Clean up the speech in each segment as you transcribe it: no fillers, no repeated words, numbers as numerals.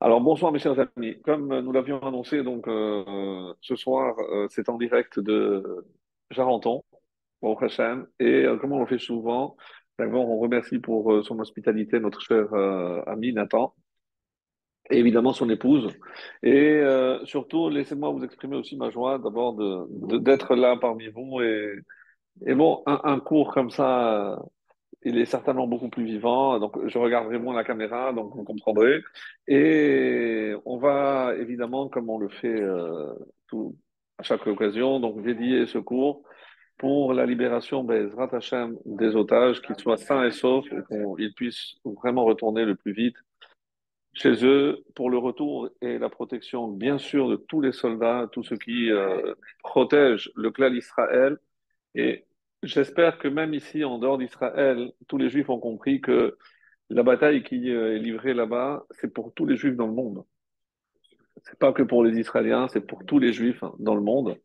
Alors bonsoir mes chers amis. Comme nous l'avions annoncé, ce soir, c'est en direct de Charenton, au Hachem, et comme on le fait souvent, d'abord on remercie pour son hospitalité notre cher ami Nathan, et évidemment son épouse. Et surtout, laissez-moi vous exprimer aussi ma joie d'abord d'être là parmi vous. Et bon, un cours comme ça, il est certainement beaucoup plus vivant, donc je regarderai moins la caméra, donc vous comprendrez. Et on va évidemment, comme on le fait à chaque occasion, donc dédier ce cours pour la libération Bezrat Hashem, des otages, qu'ils soient sains et saufs, et qu'ils puissent vraiment retourner le plus vite chez eux pour le retour et la protection, bien sûr, de tous les soldats, tous ceux qui protègent le clan d'Israël. Et j'espère que même ici, en dehors d'Israël, tous les Juifs ont compris que la bataille qui est livrée là-bas, c'est pour tous les Juifs dans le monde. C'est pas que pour les Israéliens, c'est pour tous les Juifs dans le monde,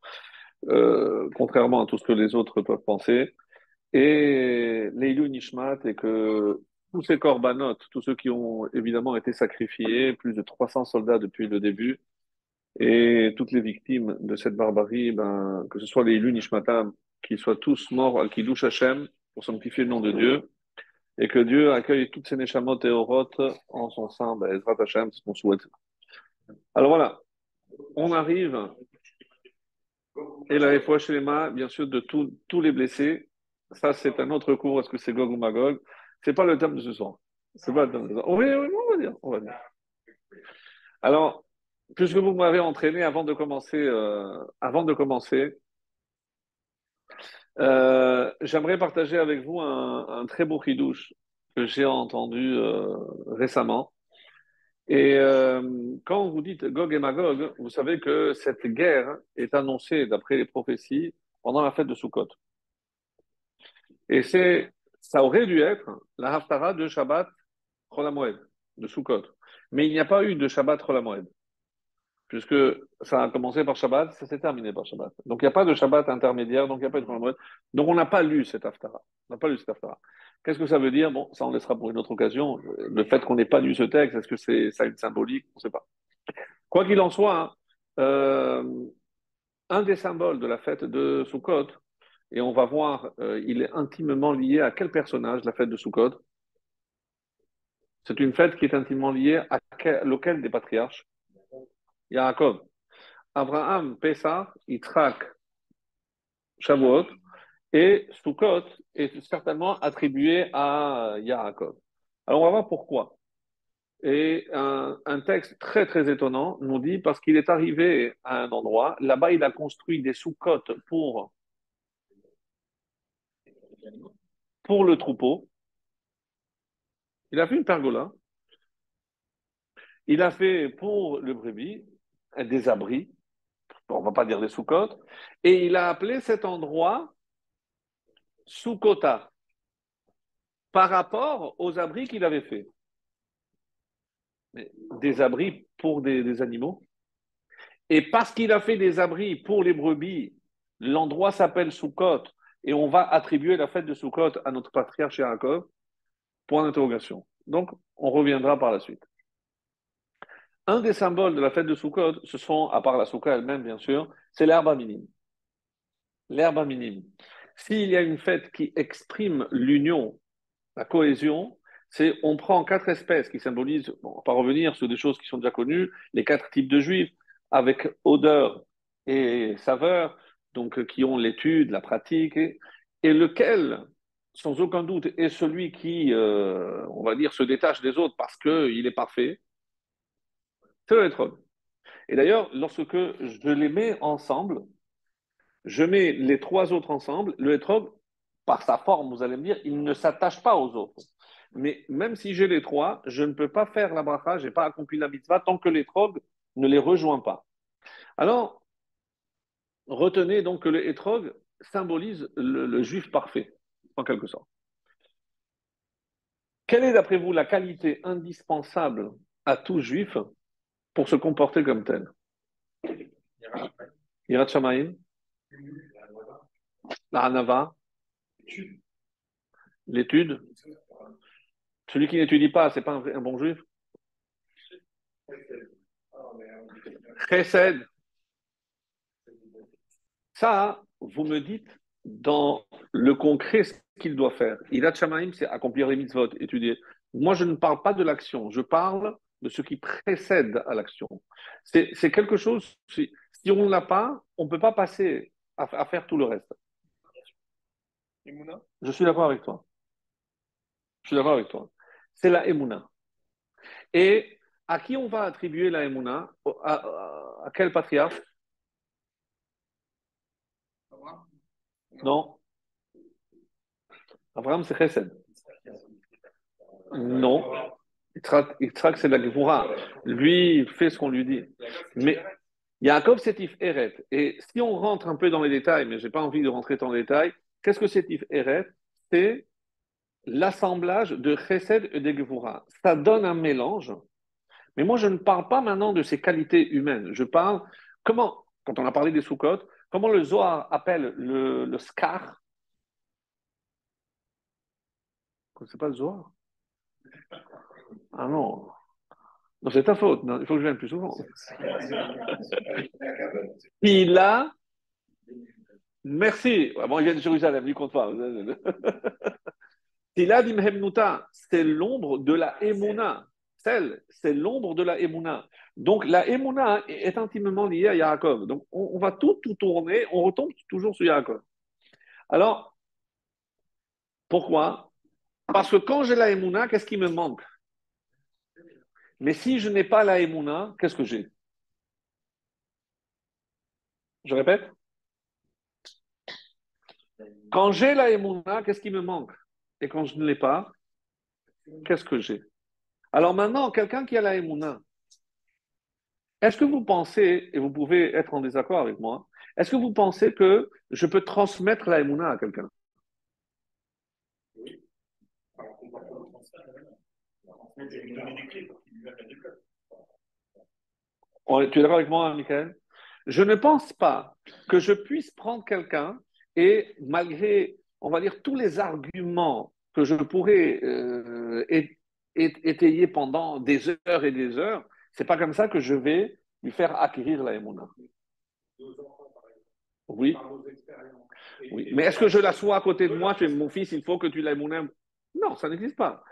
contrairement à tout ce que les autres peuvent penser. Et Leilu Nishmat, et que tous ces corbanotes, tous ceux qui ont évidemment été sacrifiés, plus de 300 soldats depuis le début, et toutes les victimes de cette barbarie, ben, que ce soit les Leilu Nishmatam, qu'ils soient tous morts al Kiddush Hashem, pour sanctifier le nom de Dieu, et que Dieu accueille toutes ces Neshamot et Oroth en son sein, ben, Ezrat Hashem, c'est ce qu'on souhaite. Alors voilà, on arrive, et la Refoua Shlema, bien sûr, de tous les blessés. Ça, c'est un autre cours, est-ce que c'est Gog ou Magog? C'est pas le thème de ce soir. C'est pas le thème de ce soir. Oui, oui, on va dire, on va dire. Alors, puisque vous m'avez entraîné avant de commencer, j'aimerais partager avec vous un très beau chidouche que j'ai entendu récemment. Et quand vous dites Gog et Magog, vous savez que cette guerre est annoncée, d'après les prophéties, pendant la fête de Sukkot. Et ça aurait dû être la Haftara de Shabbat Chol HaMoed, de Sukkot. Mais il n'y a pas eu de Shabbat Chol HaMoed, puisque ça a commencé par Shabbat, ça s'est terminé par Shabbat. Donc il n'y a pas de Shabbat intermédiaire, donc il n'y a pas de Chol HaMoed. Donc on n'a pas lu cette Haftara. On n'a pas lu cette Haftara. Qu'est-ce que ça veut dire? Bon, ça on laissera pour une autre occasion. Le fait qu'on n'ait pas lu ce texte, est-ce que ça a une symbolique? On ne sait pas. Quoi qu'il en soit, hein, un des symboles de la fête de Sukkot, et on va voir, il est intimement lié à quel personnage, la fête de Sukkot? C'est une fête qui est intimement liée à lequel des patriarches? Yaakov. Abraham, Pessah, Yitzhak, Shavuot, et Sukkot est certainement attribué à Yaakov. Alors on va voir pourquoi. Et un texte très très étonnant nous dit parce qu'il est arrivé à un endroit, là-bas il a construit des Sukkot pour le troupeau. Il a fait une pergola. Il a fait pour le brebis des abris. On ne va pas dire des Sukkot. Et il a appelé cet endroit Sukkota par rapport aux abris qu'il avait fait. Mais des abris pour des animaux. Et parce qu'il a fait des abris pour les brebis, l'endroit s'appelle Sukkot. Et on va attribuer la fête de Sukkot à notre patriarche Yaakov. Point d'interrogation. Donc, on reviendra par la suite. Un des symboles de la fête de Sukkot, ce sont, à part la Soukha elle-même, bien sûr, c'est l'herbe minime. L'herbe minime. S'il y a une fête qui exprime l'union, la cohésion, c'est on prend quatre espèces qui symbolisent, bon, on va pas revenir sur des choses qui sont déjà connues, les quatre types de juifs, avec odeur et saveur, donc qui ont l'étude, la pratique, et lequel, sans aucun doute, est celui qui, on va dire, se détache des autres parce qu'il est parfait, c'est le hétrog. Et d'ailleurs, lorsque je les mets ensemble, je mets les trois autres ensemble, le hétrog, par sa forme, vous allez me dire, il ne s'attache pas aux autres. Mais même si j'ai les trois, je ne peux pas faire la bracha, je n'ai pas accompli la mitzvah tant que l'étrog ne les rejoint pas. Alors, retenez donc que le hétrog symbolise le juif parfait, en quelque sorte. Quelle est, d'après vous, la qualité indispensable à tout juif pour se comporter comme tel? Yirat Shamayim, la Hanava, l'étude. Celui qui n'étudie pas, c'est pas un bon juif. Chesed, ça, vous me dites dans le concret ce qu'il doit faire. Irat Shamaim, c'est accomplir les mitzvot, étudier. Moi, je ne parle pas de l'action, je parle de ce qui précède à l'action. C'est quelque chose, si on ne l'a pas, on ne peut pas passer à faire tout le reste. Je suis d'accord avec toi. Je suis d'accord avec toi. C'est la Emouna. Et à qui on va attribuer la Emouna? À quel patriarche? Non. Abraham, c'est Chesed. Non. Yitzhak, c'est la Gevura. Lui, il fait ce qu'on lui dit. Mais Yaakov, c'est Tif Eret. Et si on rentre un peu dans les détails, mais je n'ai pas envie de rentrer dans les détails, qu'est-ce que c'est Tif Eret? C'est l'assemblage de Chesed et de Gevura. Ça donne un mélange. Mais moi, je ne parle pas maintenant de ses qualités humaines. Je parle comment, quand on a parlé des Sukkot, comment le Zohar appelle le Skar. C'est pas le Zohar? Ah non. Non, c'est ta faute. Non, il faut que je vienne plus souvent. Il a. Merci. Ah bon, il vient de Jérusalem, lui compte pas. Il a dit Mehemnuta, c'est l'ombre de la Emouna. C'est l'ombre de la Emouna. Donc la Emouna est intimement liée à Yaakov. Donc on va tout tourner, on retombe toujours sur Yaakov. Alors, pourquoi? Parce que quand j'ai la Emouna, qu'est-ce qui me manque? Mais si je n'ai pas la Emouna, qu'est-ce que j'ai? Je répète. Quand j'ai la Emouna, qu'est-ce qui me manque? Et quand je ne l'ai pas, qu'est-ce que j'ai? Alors maintenant, quelqu'un qui a la Emouna, est-ce que vous pensez, et vous pouvez être en désaccord avec moi, est-ce que vous pensez que je peux transmettre la Emouna à quelqu'un? Tu es d'accord avec moi, Michael? Je ne pense pas que je puisse prendre quelqu'un et malgré, on va dire, tous les arguments que je pourrais étayer pendant des heures et des heures, c'est pas comme ça que je vais lui faire acquérir la Emouna. Oui, oui. Mais est-ce que je l'assois à côté de moi? Tu es mon fils, il faut que tu l'aies mon âme. Non, ça n'existe pas.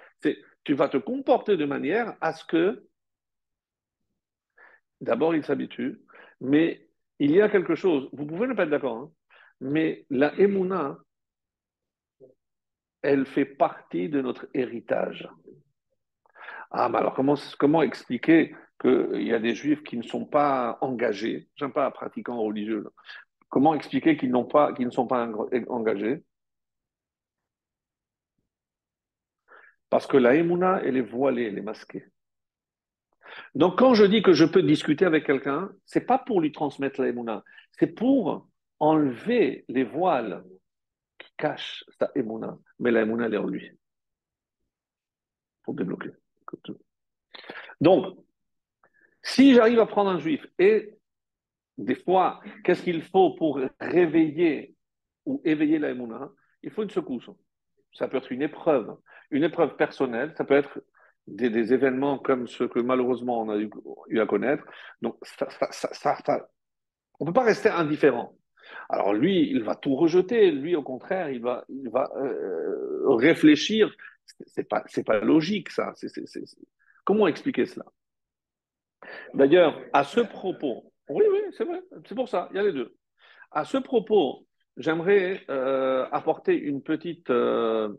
Tu vas te comporter de manière à ce que, d'abord, il s'habitue, mais il y a quelque chose, vous pouvez ne pas être d'accord, hein, mais la émouna, elle fait partie de notre héritage. Ah, mais alors comment expliquer qu'il y a des juifs qui ne sont pas engagés, j'aime pas pratiquants religieux, là. Comment expliquer qu'ils ne sont pas engagés? Parce que la émouna, elle est voilée, elle est masquée. Donc, quand je dis que je peux discuter avec quelqu'un, c'est pas pour lui transmettre la émouna, c'est pour enlever les voiles qui cachent sa émouna. Mais la émouna, elle est en lui, pour débloquer. Donc, si j'arrive à prendre un juif, et des fois, qu'est-ce qu'il faut pour réveiller ou éveiller la émouna? Il faut une secousse. Ça peut être une épreuve personnelle, ça peut être des événements comme ceux que malheureusement on a eu à connaître. Donc, on ne peut pas rester indifférent. Alors lui, il va tout rejeter. Lui, au contraire, il va réfléchir. C'est pas logique, ça. Comment expliquer cela? D'ailleurs, à ce propos, oui, oui, c'est vrai, c'est pour ça, il y a les deux. À ce propos, j'aimerais apporter une petite, peut-être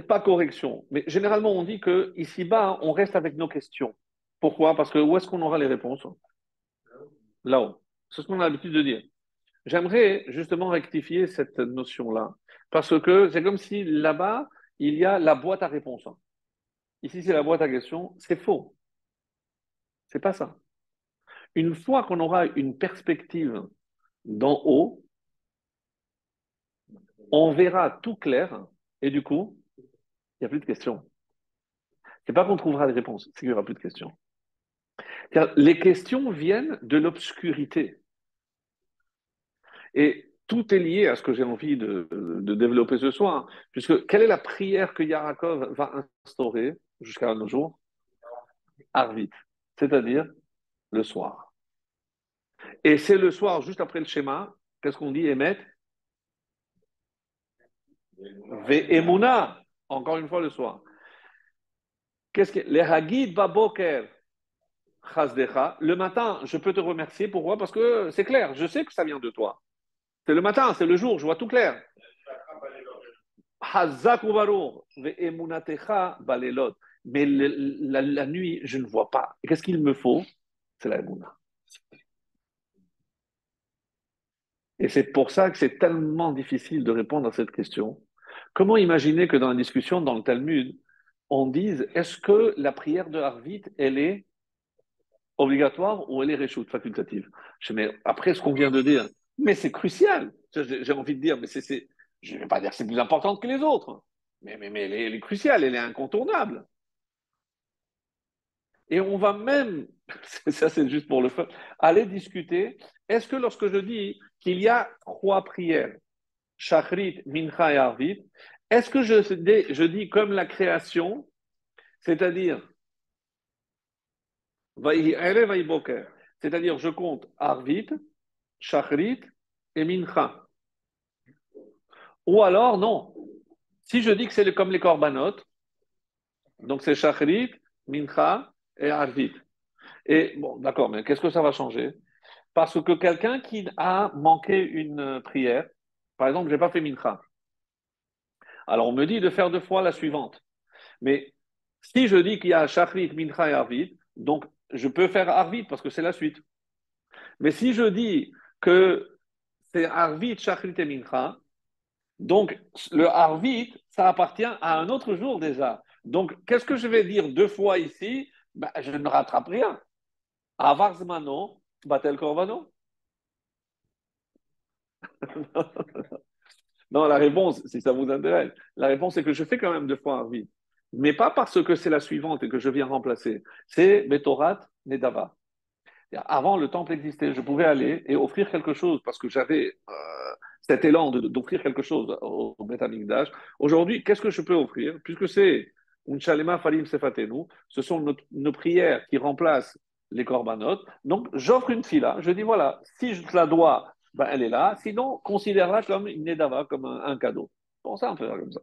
pas correction, mais généralement on dit que ici-bas, on reste avec nos questions. Pourquoi? Parce que où est-ce qu'on aura les réponses? Là-haut. C'est ce qu'on a l'habitude de dire. J'aimerais justement rectifier cette notion-là, parce que c'est comme si là-bas, il y a la boîte à réponses. Ici, c'est la boîte à questions. C'est faux. C'est pas ça. Une fois qu'on aura une perspective d'en haut, on verra tout clair, et du coup, il n'y a plus de questions. C'est pas qu'on trouvera des réponses, c'est qu'il n'y aura plus de questions. Car les questions viennent de l'obscurité. Et tout est lié à ce que j'ai envie de développer ce soir. Puisque quelle est la prière que Yarakov va instaurer jusqu'à nos jours? Arvit. c'est-à-dire le soir. Et c'est le soir, juste après le schéma, qu'est-ce qu'on dit, Emet? Ve'emuna, encore une fois le soir. Qu'est-ce que les Hagid Baboker Chazdecha, le matin, je peux te remercier. Pourquoi? Parce que c'est clair, je sais que ça vient de toi. C'est le matin, c'est le jour, je vois tout clair. Hazak uvarur, ve'emunatecha balelot. Mais la nuit, je ne vois pas. Et qu'est-ce qu'il me faut? C'est la emuna. Et c'est pour ça que c'est tellement difficile de répondre à cette question. Comment imaginer que dans la discussion, dans le Talmud, on dise est-ce que la prière de Harvit, elle est obligatoire ou elle est réchoute, facultative? Je dis, mais après ce qu'on vient de dire, mais c'est crucial. J'ai envie de dire, mais je ne vais pas dire que c'est plus important que les autres, mais elle est cruciale, elle est incontournable. Et on va même, ça c'est juste pour le fun, aller discuter, est-ce que lorsque je dis qu'il y a trois prières, Shachrit, Mincha et Arvit, est-ce que je dis comme la création, c'est-à-dire, c'est-à-dire je compte Arvit, Shachrit et Mincha. Ou alors, non. Si je dis que c'est comme les korbanot, donc c'est Shachrit, Mincha et Arvit. Et bon, d'accord, mais qu'est-ce que ça va changer? Parce que quelqu'un qui a manqué une prière, par exemple, je n'ai pas fait Mincha. Alors on me dit de faire deux fois la suivante. Mais si je dis qu'il y a Shachrit, Mincha et Arvit, donc je peux faire Arvit parce que c'est la suite. Mais si je dis que c'est Arvit, Shachrit et Mincha, donc le Arvit, ça appartient à un autre jour déjà. Donc qu'est-ce que je vais dire deux fois ici? Ben, je ne rattrape rien. Avar Zmano, Batel Korvano. Non, la réponse, si ça vous intéresse, la réponse est que je fais quand même deux fois Arvit. Mais pas parce que c'est la suivante et que je viens remplacer. C'est Betorat Nedava. Avant, le temple existait. Je pouvais aller et offrir quelque chose parce que j'avais cet élan d'offrir quelque chose au Beth Amikdash. Aujourd'hui, qu'est-ce que je peux offrir? Puisque c'est Unchalema Falim Sefatenu, ce sont nos prières qui remplacent les korbanot. Donc, j'offre une fila. Je dis voilà, si je te la dois, ben, elle est là. Sinon, considère-la comme une nedava, comme un cadeau. Bon, ça, on peut faire comme ça.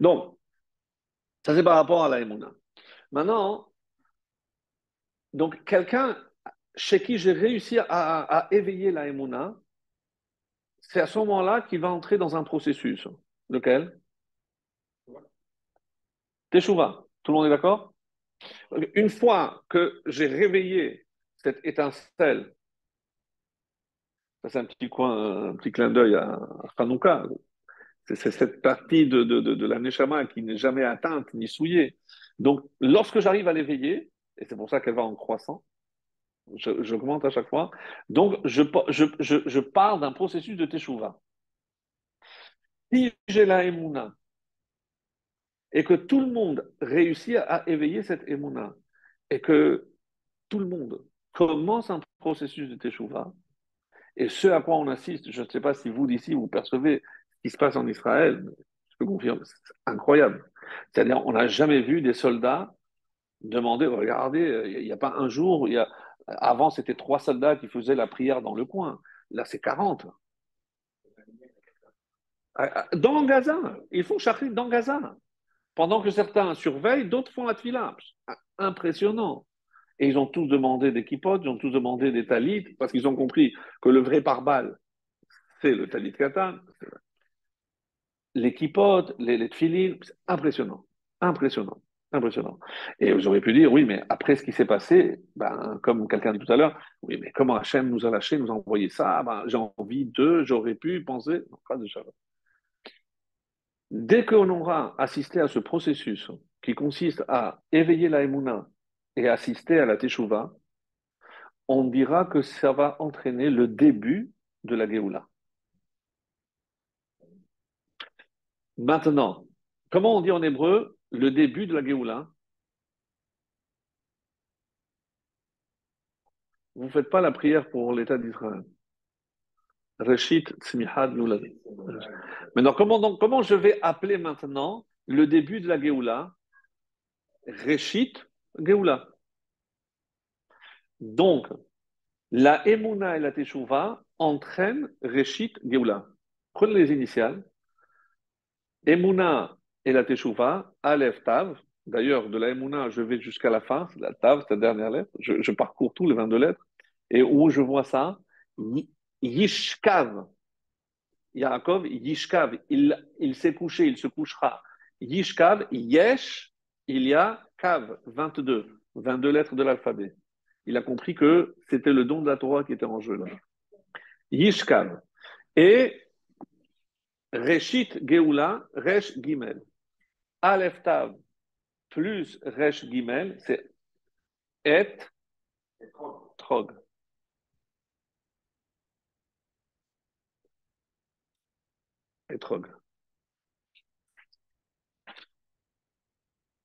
Donc, ça, c'est par rapport à la Emouna. Maintenant, donc, quelqu'un chez qui j'ai réussi à éveiller la Emouna, c'est à ce moment-là qu'il va entrer dans un processus. Lequel? Teshuvah. Tout le monde est d'accord? Une fois que j'ai réveillé cette étincelle, ça c'est un petit coin, un petit clin d'œil à Hanouka, c'est cette partie de la Neshama qui n'est jamais atteinte ni souillée. Donc, lorsque j'arrive à l'éveiller, et c'est pour ça qu'elle va en croissant, j'augmente à chaque fois, donc je pars d'un processus de Teshuvah. Si j'ai la Emouna, et que tout le monde réussit à éveiller cette émouna et que tout le monde commence un processus de teshuva, et ce à quoi on assiste, je ne sais pas si vous d'ici vous percevez ce qui se passe en Israël, je peux confirmer, c'est incroyable. C'est-à-dire, on n'a jamais vu des soldats demander, regardez, il n'y a pas un jour, avant c'était trois soldats qui faisaient la prière dans le coin, là c'est 40. Dans Gaza, ils font charité dans Gaza. Pendant que certains surveillent, d'autres font la tefila. Impressionnant. Et ils ont tous demandé des kippotes, ils ont tous demandé des talits, parce qu'ils ont compris que le vrai pare-balles, c'est le talit katan. Les kippotes, les tefilines, c'est impressionnant. Impressionnant. Impressionnant. Et vous auriez pu dire, oui, mais après ce qui s'est passé, ben, comme quelqu'un dit tout à l'heure, oui, mais comment Hachem nous a lâchés, nous a envoyé ça, ben, j'ai envie de, j'aurais pu penser. Non, pas de ça. Dès qu'on aura assisté à ce processus qui consiste à éveiller la émouna et assister à la teshuva, on dira que ça va entraîner le début de la Géoula. Maintenant, comment on dit en hébreu le début de la Géoula? Vous ne faites pas la prière pour l'État d'Israël. Reshit Tzmihad Lulav. Maintenant, comment je vais appeler maintenant le début de la Géoula? Reshit Géoula. Donc, la Emouna et la Teshuvah entraînent Reshit Geoula. Prenez les initiales. Emouna et la Teshuvah, Aleph Tav. D'ailleurs, de la Emouna, je vais jusqu'à la fin, c'est la Tav, c'est la dernière lettre. Je parcours tous les 22 lettres. Et où je vois ça, Yishkav. Yaakov, Yishkav, il s'est couché, il se couchera. Yishkav, Yesh, il y a Kav, 22 lettres de l'alphabet. Il a compris que c'était le don de la Torah qui était en jeu là. Yishkav. Et Reshit Geoula, Resh Gimel. Aleph Tav plus Resh Gimel, c'est Et Trog. Etrog.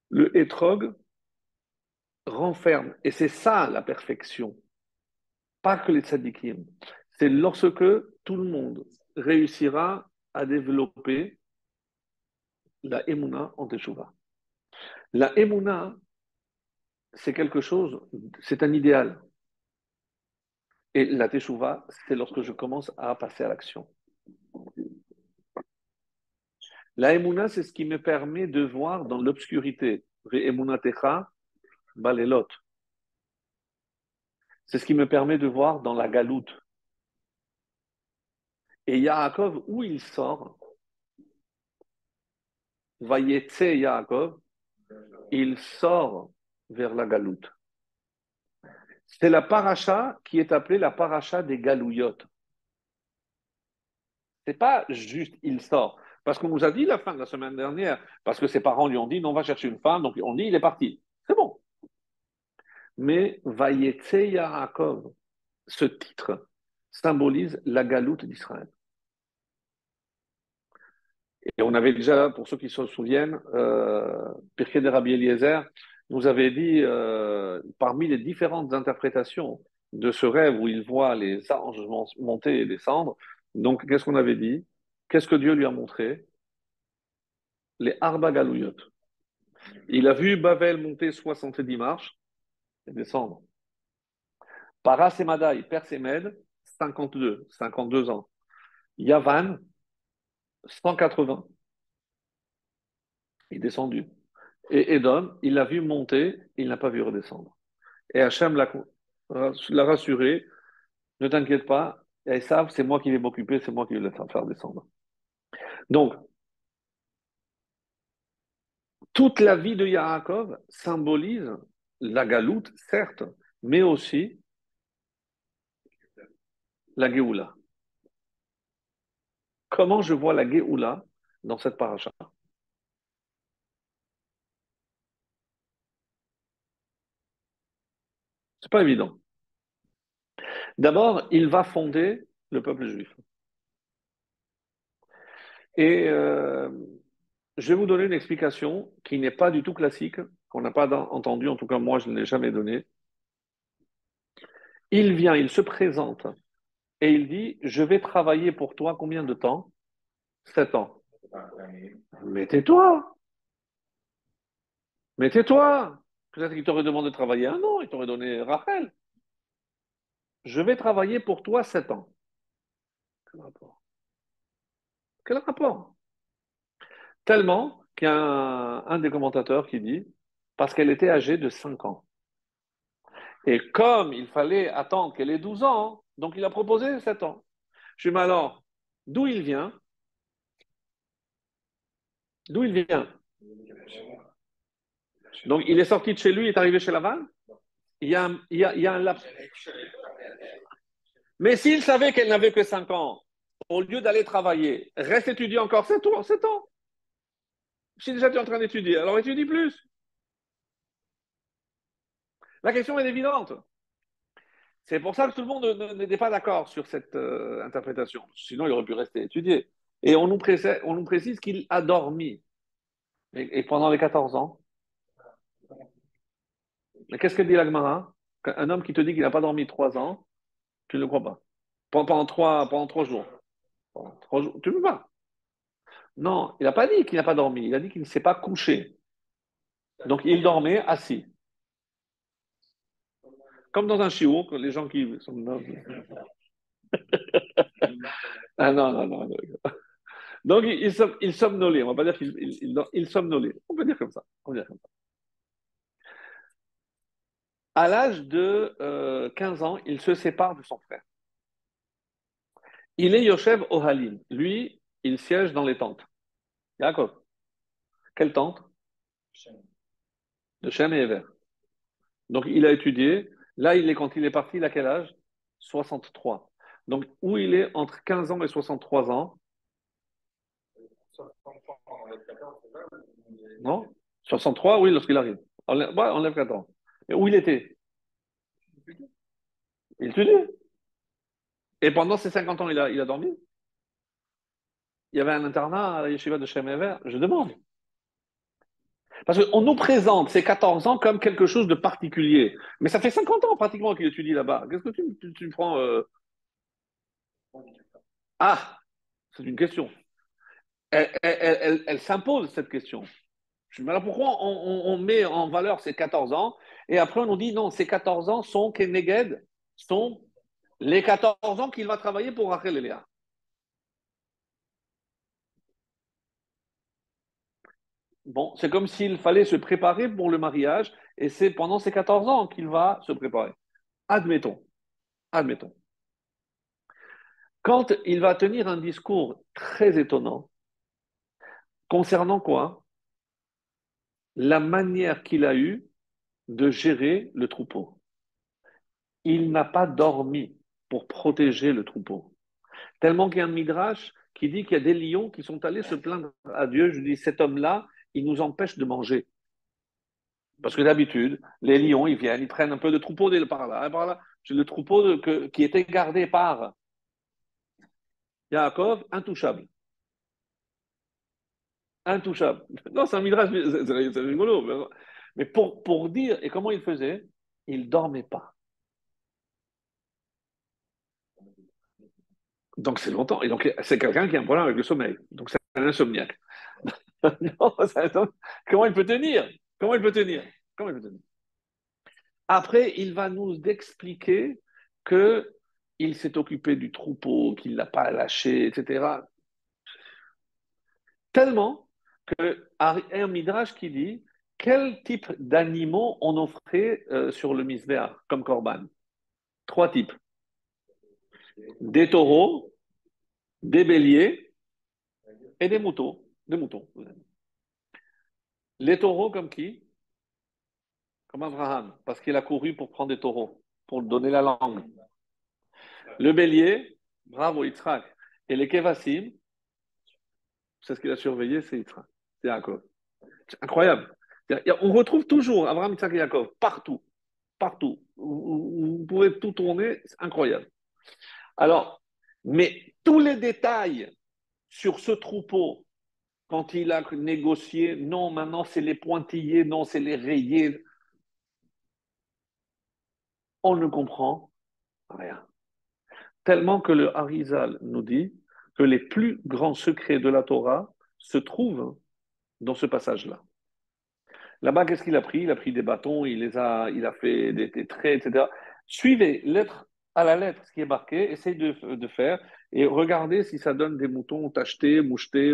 Le Etrog renferme, et c'est ça la perfection, pas que les tzadikim. C'est lorsque tout le monde réussira à développer la Emouna en Teshuvah. La Emouna, c'est quelque chose, c'est un idéal. Et la Teshuvah, c'est lorsque je commence à passer à l'action. La Emouna, c'est ce qui me permet de voir dans l'obscurité. Ve'emunatecha balelot. C'est ce qui me permet de voir dans la galoute. Et Yaakov, où il sort, Vayetse Yaakov, il sort vers la galoute. C'est la paracha qui est appelée la paracha des galouillottes. C'est pas juste il sort. Parce qu'on nous a dit la fin de la semaine dernière, parce que ses parents lui ont dit non, on va chercher une femme, donc on dit il est parti. C'est bon. Mais Vayetse Yaakov, ce titre symbolise la galoute d'Israël. Et on avait déjà, pour ceux qui se souviennent, Pirkei de Rabbi Eliezer nous avait dit, parmi les différentes interprétations de ce rêve où il voit les anges monter et descendre, donc qu'est-ce qu'on avait dit? Qu'est-ce que Dieu lui a montré? Les Arba Galouyot. Il a vu Bavel monter 70 marches et descendre. Paras et Madaï, Perse et Mède, 52 ans. Yavan, 180, il est descendu. Et Edom, il l'a vu monter, il n'a pas vu redescendre. Et Hachem l'a rassuré, ne t'inquiète pas, ils savent, c'est moi qui vais m'occuper, c'est moi qui vais le faire descendre. Donc, toute la vie de Yaakov symbolise la galoute, certes, mais aussi la Géoula. Comment je vois la Géoula dans cette paracha? C'est pas évident. D'abord, il va fonder le peuple juif. Et je vais vous donner une explication qui n'est pas du tout classique, qu'on n'a pas entendue, en tout cas moi je ne l'ai jamais donnée. Il vient, il se présente et il dit, je vais travailler pour toi combien de temps? 7 ans. Mais tais-toi, mais tais-toi. Peut-être qu'il t'aurait demandé de travailler 1 an, il t'aurait donné Rachel. Je vais travailler pour toi 7 ans. Quel rapport? Quel rapport? Tellement qu'il y a un des commentateurs qui dit, parce qu'elle était âgée de 5 ans. Et comme il fallait attendre qu'elle ait 12 ans, donc il a proposé 7 ans. Je dis, mais alors, d'où il vient? D'où il vient? Donc il est sorti de chez lui, il est arrivé chez Laval? Il y a un laps. Mais s'il savait qu'elle n'avait que 5 ans, au lieu d'aller travailler, reste étudier encore 7 ans, 7 ans. Je suis déjà en train d'étudier, alors étudie plus. La question est évidente. C'est pour ça que tout le monde n'était pas d'accord sur cette interprétation. Sinon, il aurait pu rester étudier. Et on nous précise qu'il a dormi. Et pendant les 14 ans, mais qu'est-ce que dit l'Agmara? Un homme qui te dit qu'il n'a pas dormi 3 ans, tu ne le crois pas. Pendant 3 jours. Pendant 3 jours. Tu ne peux pas. Non, il n'a pas dit qu'il n'a pas dormi. Il a dit qu'il ne s'est pas couché. Donc, il dormait assis. Comme dans un chiot, les gens qui sont. Ah non, non, non. Non. Donc, il somnolait. On va pas dire qu'il somnolait. On peut dire comme ça. On va dire comme ça. À l'âge de 15 ans, il se sépare de son frère. Il est Yoshev Ohalim. Lui, il siège dans les tentes. D'accord. Quelle tente? De Shem et Ever. Donc, il a étudié. Là, quand il est parti, il a quel âge? 63. Donc, où il est entre 15 ans et 63 ans? Non? 63, oui, lorsqu'il arrive. Ouais, enlève 14. Mais où il était? Il étudiait. Et pendant ces 50 ans, il a dormi? Il y avait un internat à la yeshiva de Shem et Ever? Je demande. Parce qu'on nous présente ces 14 ans comme quelque chose de particulier. Mais ça fait 50 ans pratiquement qu'il étudie là-bas. Qu'est-ce que tu prends Ah, c'est une question. Elle s'impose, cette question. Je me dis, alors pourquoi on met en valeur ces 14 ans et après on nous dit non, ces 14 ans sont Keneged, sont les 14 ans qu'il va travailler pour Rachel et Léa. Bon, c'est comme s'il fallait se préparer pour le mariage et c'est pendant ces 14 ans qu'il va se préparer. Admettons, admettons. Quand il va tenir un discours très étonnant concernant quoi? La manière qu'il a eue de gérer le troupeau. Il n'a pas dormi pour protéger le troupeau. Tellement qu'il y a un midrash qui dit qu'il y a des lions qui sont allés se plaindre à Dieu. Je dis, cet homme-là, il nous empêche de manger. Parce que d'habitude, les lions, ils viennent, ils prennent un peu de troupeau par là, par là. C'est le troupeau qui était gardé par Yaakov, intouchable. Intouchable. Non, c'est un midrash, c'est rigolo. Mais pour dire, et comment il faisait? Il ne dormait pas. Donc c'est longtemps. Et donc c'est quelqu'un qui a un problème avec le sommeil. Donc c'est un insomniaque. Non, comment il peut tenir? Comment il peut tenir? Comment il peut tenir? Après, il va nous expliquer que il s'est occupé du troupeau, qu'il ne l'a pas lâché, etc. Tellement que un midrash qui dit quel type d'animaux on offrait sur le misbéach comme korban. Trois types. Des taureaux, des béliers et des moutons. Des moutons. Les taureaux comme qui? Comme Abraham, parce qu'il a couru pour prendre des taureaux, pour donner la langue. Le bélier, bravo Yitzhak. Et les Kevassim, c'est ce qu'il a surveillé, c'est Yitzhak. C'est Yaakov. C'est incroyable. On retrouve toujours Abraham, Yitzhak et Yaakov, partout. Partout. Vous pouvez tout tourner, c'est incroyable. Alors, mais tous les détails sur ce troupeau, quand il a négocié, non, maintenant c'est les pointillés, non, c'est les rayés, on ne comprend rien. Tellement que le Harizal nous dit que les plus grands secrets de la Torah se trouvent dans ce passage-là. Là-bas, qu'est-ce qu'il a pris? Il a pris des bâtons, il a fait des traits, etc. Suivez lettre à la lettre ce qui est marqué, essayez de faire et regardez si ça donne des moutons tachetés, mouchetés.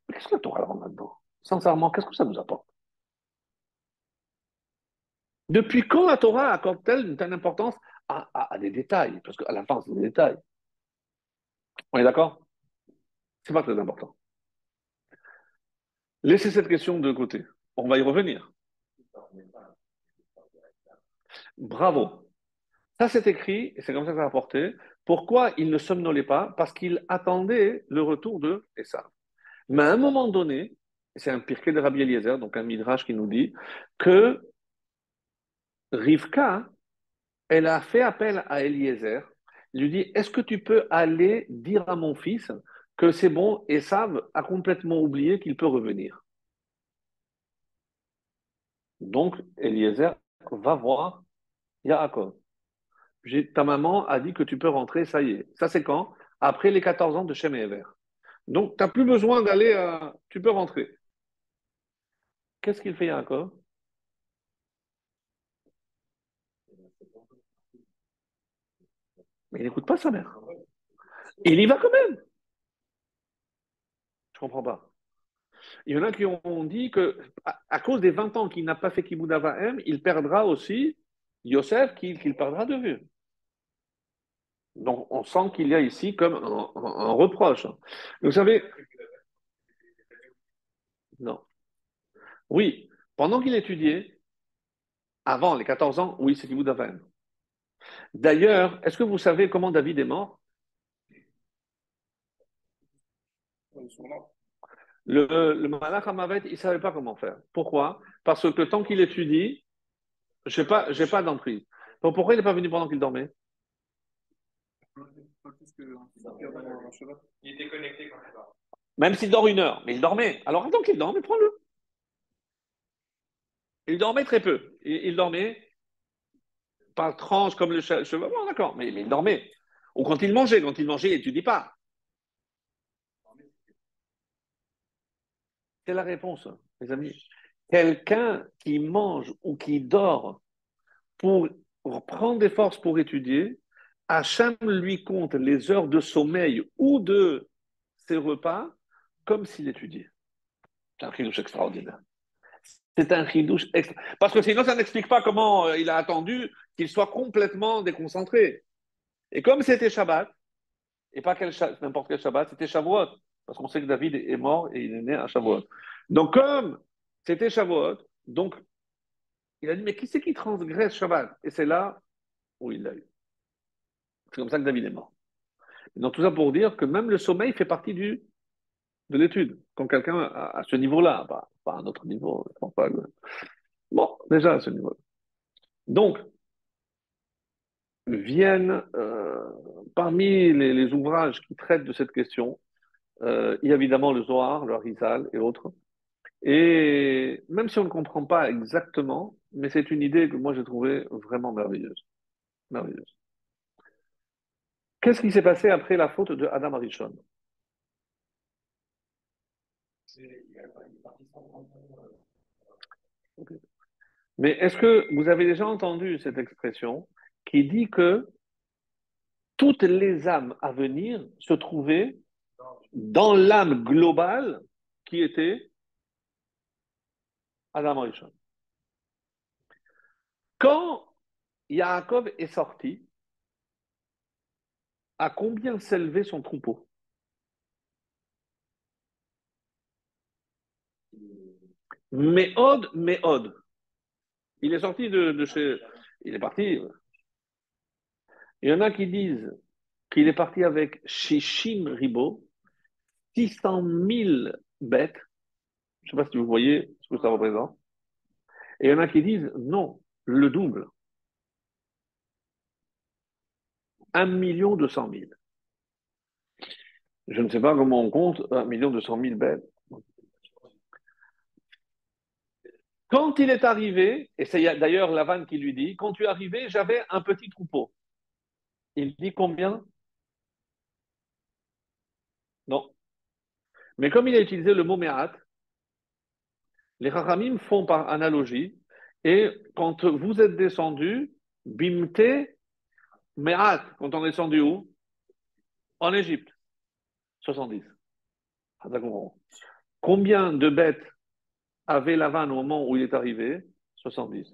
Mais qu'est-ce que la Torah rentre là-dedans? Sincèrement, qu'est-ce que ça nous apporte? Depuis quand la Torah accorde-t-elle une telle importance à des détails? Parce qu'à la fin, c'est des détails. On est d'accord? C'est pas très important. Laissez cette question de côté. On va y revenir. Bravo. Ça, c'est écrit, et c'est comme ça que ça a rapporté. Pourquoi il ne somnolait pas? Parce qu'il attendait le retour de Esav. Mais à un moment donné, c'est un pirkei de Rabbi Eliezer, donc un midrash qui nous dit que Rivka, elle a fait appel à Eliezer. Il lui dit, est-ce que tu peux aller dire à mon fils que c'est bon, Esav a complètement oublié qu'il peut revenir. Donc, Eliezer va voir Yaakov. Ta maman a dit que tu peux rentrer, ça y est. Ça, c'est quand? Après les 14 ans de Shem et Ever. Donc, tu n'as plus besoin d'aller, tu peux rentrer. Qu'est-ce qu'il fait, Yaakov? Mais il n'écoute pas sa mère. Il y va quand même. Je comprends pas. Il y en a qui ont dit que, à cause des 20 ans qu'il n'a pas fait Kibbout Avahem, il perdra aussi Yosef, qu'il perdra de vue. Donc, on sent qu'il y a ici comme un reproche. Vous savez, non. Oui, pendant qu'il étudiait, avant les 14 ans, oui, c'est Kibbout Avahem. D'ailleurs, est-ce que vous savez comment David est mort? Le Malach Hamavet, il ne savait pas comment faire. Pourquoi? Parce que tant qu'il étudie, j'ai pas d'emprise. Donc pourquoi il n'est pas venu pendant qu'il dormait? Il était connecté quand il va. Même s'il dort 1 heure, mais il dormait. Alors attends qu'il dorme, prends-le. Il dormait très peu. Il dormait par tranche comme le cheval. Bon, d'accord, mais il dormait. Ou quand il mangeait, il n'étudie pas. C'est la réponse, les amis. Quelqu'un qui mange ou qui dort pour prendre des forces pour étudier, Hachem lui compte les heures de sommeil ou de ses repas comme s'il étudiait. C'est un chidouche extraordinaire. C'est un chidouche extra. Parce que sinon, ça n'explique pas comment il a attendu qu'il soit complètement déconcentré. Et comme c'était Shabbat, et pas n'importe quel Shabbat, c'était Shavuot. Parce qu'on sait que David est mort et il est né à Shavuot. Donc, comme c'était Shavuot, donc il a dit, mais qui c'est qui transgresse Shabbat? Et c'est là où il l'a eu. C'est comme ça que David est mort. Donc, tout ça pour dire que même le sommeil fait partie de l'étude. Quand quelqu'un à ce niveau-là, pas à un autre niveau, je pense pas bon, déjà à ce niveau-là. Donc, viennent parmi les ouvrages qui traitent de cette question, il y a évidemment le Zohar, le Harizal et autres. Et même si on ne comprend pas exactement, mais c'est une idée que moi j'ai trouvée vraiment merveilleuse. Merveilleuse. Qu'est-ce qui s'est passé après la faute de Adam Arishon? Mais est-ce que vous avez déjà entendu cette expression qui dit que toutes les âmes à venir se trouvaient dans l'âme globale qui était Adam Arishon? Quand Yaakov est sorti, à combien s'élevait son troupeau? Méod, Méod. Il est sorti de chez. Il est parti. Il y en a qui disent qu'il est parti avec Shishim Ribo, 600 000 bêtes. Je ne sais pas si vous voyez ce que ça représente. Et il y en a qui disent non, le double. 1 200 000. Je ne sais pas comment on compte 1 200 000 bêtes. Quand il est arrivé, et c'est d'ailleurs Lavan qui lui dit, quand tu es arrivé, j'avais un petit troupeau. Il dit combien? Non. Mais comme il a utilisé le mot Me'at, les Chachamim font par analogie, et quand vous êtes descendu, Bimte Me'at, quand on est descendu où? En Égypte, 70. Combien de bêtes avait Lavan au moment où il est arrivé? 70.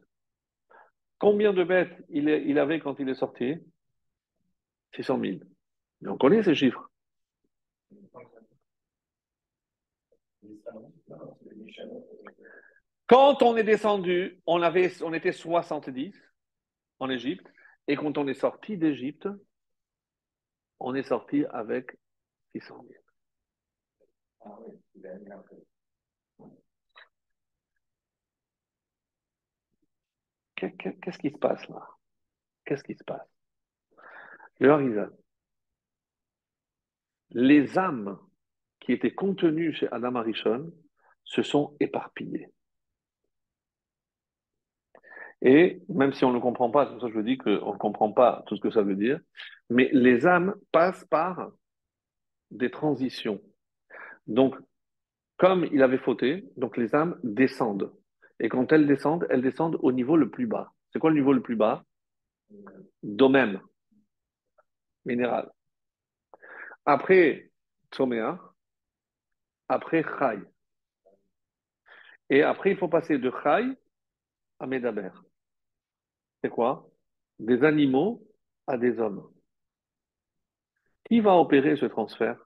Combien de bêtes il avait quand il est sorti? 600 000. Mais on connaît ces chiffres. Quand on est descendu, on était 70 en Égypte. Et quand on est sorti d'Égypte, on est sorti avec 600 000. Qu'est-ce qui se passe là? Qu'est-ce qui se passe? Le Harizal. Les âmes qui étaient contenues chez Adam Arishon se sont éparpillées. Et même si on ne comprend pas, c'est pour ça que je dis qu'on ne comprend pas tout ce que ça veut dire, mais les âmes passent par des transitions. Donc, comme il avait fauté, donc les âmes descendent. Et quand elles descendent au niveau le plus bas. C'est quoi le niveau le plus bas? Domem. minéral. Après Tzoméa, après Chai. Et après, il faut passer de Chai à Medaber. C'est quoi? Des animaux à des hommes. Qui va opérer ce transfert?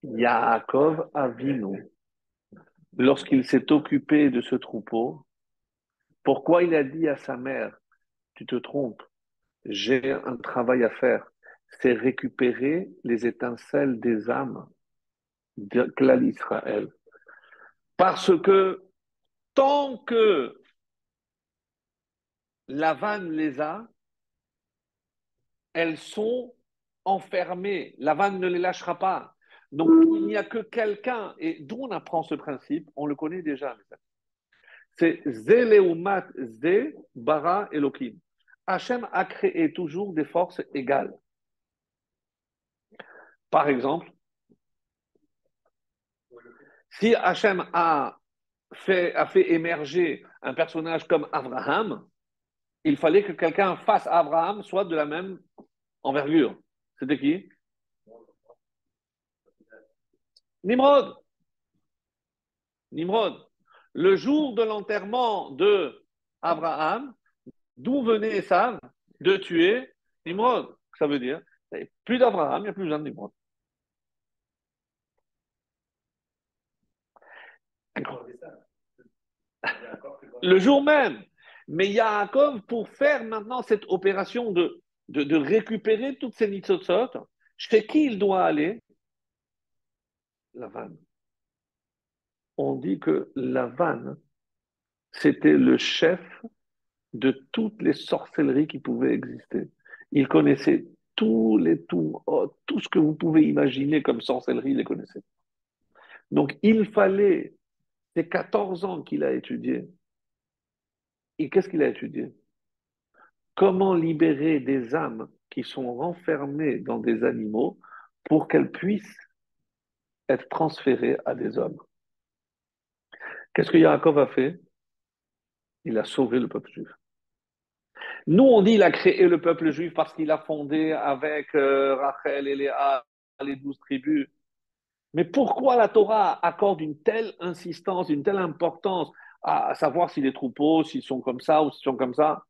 Yaakov Avinu. Lorsqu'il s'est occupé de ce troupeau, pourquoi il a dit à sa mère, tu te trompes, j'ai un travail à faire, c'est récupérer les étincelles des âmes de Klal Israël. Parce que tant que la vanne les a, elles sont enfermées. La vanne ne les lâchera pas. Donc, il n'y a que quelqu'un, et d'où on apprend ce principe, on le connaît déjà. C'est Zéléumat Zé Bara Elohim. Hachem a créé toujours des forces égales. Par exemple, si Hachem a fait émerger un personnage comme Abraham, il fallait que quelqu'un face à Abraham soit de la même envergure. C'était qui? Nimrod. Nimrod. Le jour de l'enterrement de Abraham, d'où venait Esav de tuer Nimrod? Ça veut dire, plus d'Abraham, il n'y a plus besoin de Nimrod. Le jour même. Mais Yaakov, pour faire maintenant cette opération de récupérer toutes ces nitzotzot, chez qui il doit aller? Lavan. On dit que Lavan, c'était le chef de toutes les sorcelleries qui pouvaient exister. Il connaissait tout ce que vous pouvez imaginer comme sorcellerie, il les connaissait. Donc il fallait, ces 14 ans qu'il a étudié, et qu'est-ce qu'il a étudié? Comment libérer des âmes qui sont renfermées dans des animaux pour qu'elles puissent être transférées à des hommes. Qu'est-ce que Yaakov a fait? Il a sauvé le peuple juif. Nous, on dit qu'il a créé le peuple juif parce qu'il a fondé avec Rachel et Léa les 12 tribus. Mais pourquoi la Torah accorde une telle insistance, une telle importance à savoir si les troupeaux, s'ils sont comme ça ou s'ils sont comme ça?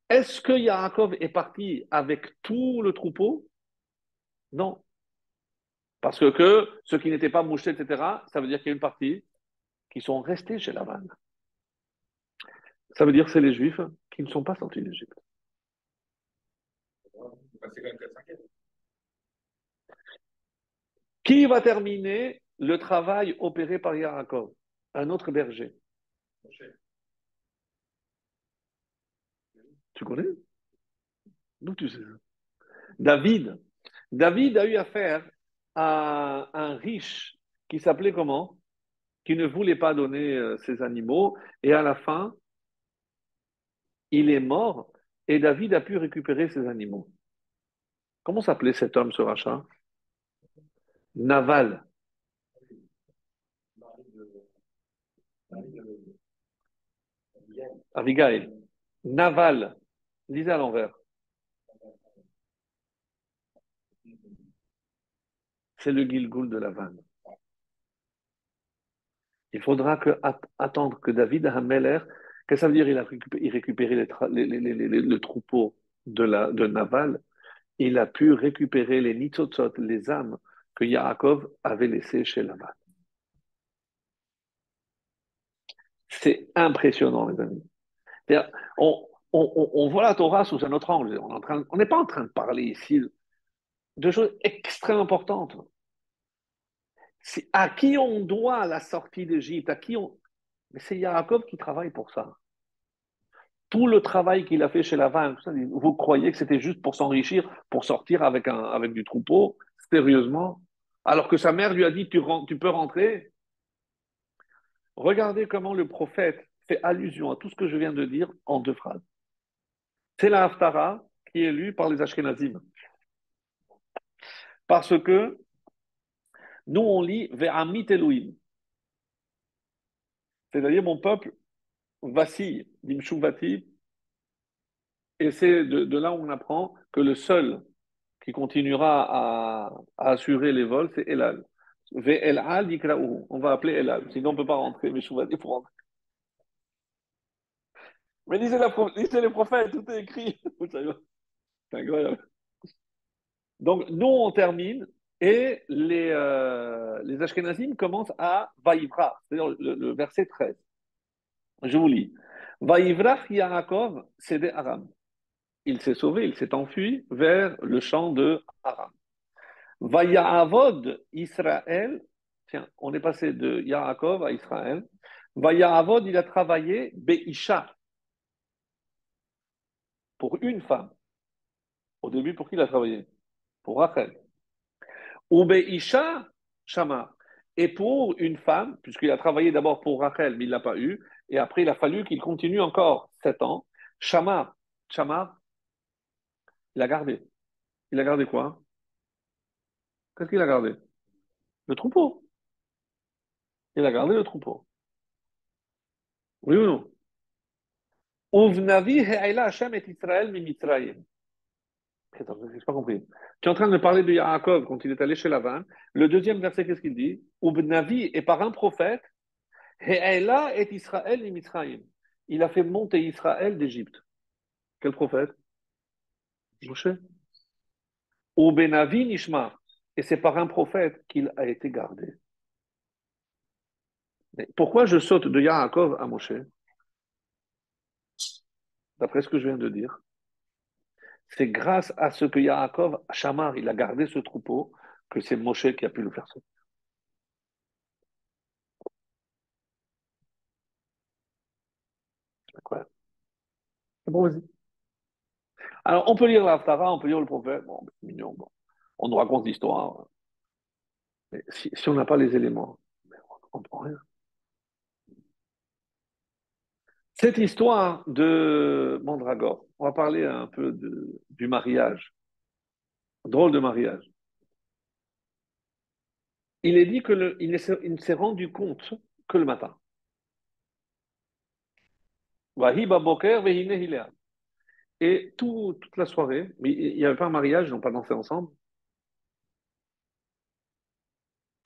Est-ce que Yaakov est parti avec tout le troupeau? Non. Parce que ceux qui n'étaient pas mouchés, etc., ça veut dire qu'il y a une partie qui sont restés chez Lavan. Ça veut dire que c'est les Juifs qui ne sont pas sortis d'Égypte. Qui va terminer le travail opéré par Yaakov? Un autre berger. Tu connais? D'où tu sais ça? David. David a eu affaire à un riche qui s'appelait comment? Qui ne voulait pas donner ses animaux. Et à la fin, il est mort et David a pu récupérer ses animaux. Comment s'appelait cet homme, ce rachat? Naval. Abigail. Naval. Lisez à l'envers. C'est le Gilgoul de la vanne. Il faudra attendre que David Hameler, qu'est-ce que ça veut dire il récupérait le troupeau de Naval, il a pu récupérer les nitzotzot, les âmes que Yaakov avait laissées chez Lavan. C'est impressionnant, les amis. On, on voit la Torah sous un autre angle. On n'est pas en train de parler ici de choses extrêmement importantes. C'est à qui on doit la sortie d'Égypte, Mais c'est Yaakov qui travaille pour ça. Tout le travail qu'il a fait chez Lavan, vous croyez que c'était juste pour s'enrichir, pour sortir avec du troupeau, sérieusement, alors que sa mère lui a dit tu peux rentrer. Regardez comment le prophète fait allusion à tout ce que je viens de dire en deux phrases. C'est la Haftara qui est lue par les Ashkenazim. Parce que nous, on lit Ve'amit Elohim. C'est-à-dire, mon peuple vacille, dimshuvati, Et c'est de là où on apprend que le seul qui continuera à assurer les vols, c'est Elal. Ve'el-al yikra'uhu. On va appeler Elal. Sinon, on ne peut pas rentrer. Mais il faut rentrer. Mais lisez les prophètes, tout est écrit. C'est incroyable. Donc, nous, on termine et les Ashkenazim commencent à Vaïvra, c'est-à-dire le verset 13. Je vous lis. Vaïvrach Yaakov, c'est des Aram. Il s'est sauvé, il s'est enfui vers le champ de Aram. Vayaavod Israël, tiens, on est passé de Yaakov à Israël. Vayaavod, il a travaillé Beisha, pour une femme. Au début, pour qui il a travaillé? Pour Rachel. Ou Beisha, Shama. Et pour une femme, puisqu'il a travaillé d'abord pour Rachel, mais il ne l'a pas eu, et après il a fallu qu'il continue encore 7 ans. Shama, Shama, il a gardé. Il a gardé quoi? Qu'est-ce qu'il a gardé? Le troupeau. Il a gardé le troupeau. Oui ou non? Uvnavi he'ela Hashem et Israël mi Mitzrayim. Attends, je n'ai pas compris. Tu es en train de me parler de Yaakov quand il est allé chez Lavan. Le deuxième verset, qu'est-ce qu'il dit? Uvnavi, et par un prophète, he'ela et Israël mi Mitzrayim. Il a fait monter Israël d'Égypte. Quel prophète? Moshe. Ubenavi nishma. Et c'est par un prophète qu'il a été gardé. Mais pourquoi je saute de Yaakov à Moshe? D'après ce que je viens de dire. C'est grâce à ce que Yaakov, Shamar, il a gardé ce troupeau, que c'est Moshe qui a pu le faire sauter. C'est incroyable. C'est bon, vas-y. Alors, on peut lire l'Aftara, on peut lire le prophète, bon, c'est mignon, bon. On nous raconte l'histoire, mais si on n'a pas les éléments, on ne comprend rien. Cette histoire de Mandragore, on va parler un peu du mariage, drôle de mariage. Il est dit il ne s'est rendu compte que le matin. Vahi baboker vehine hilea. Et toute la soirée, mais il n'y avait pas un mariage, ils n'ont pas dansé ensemble.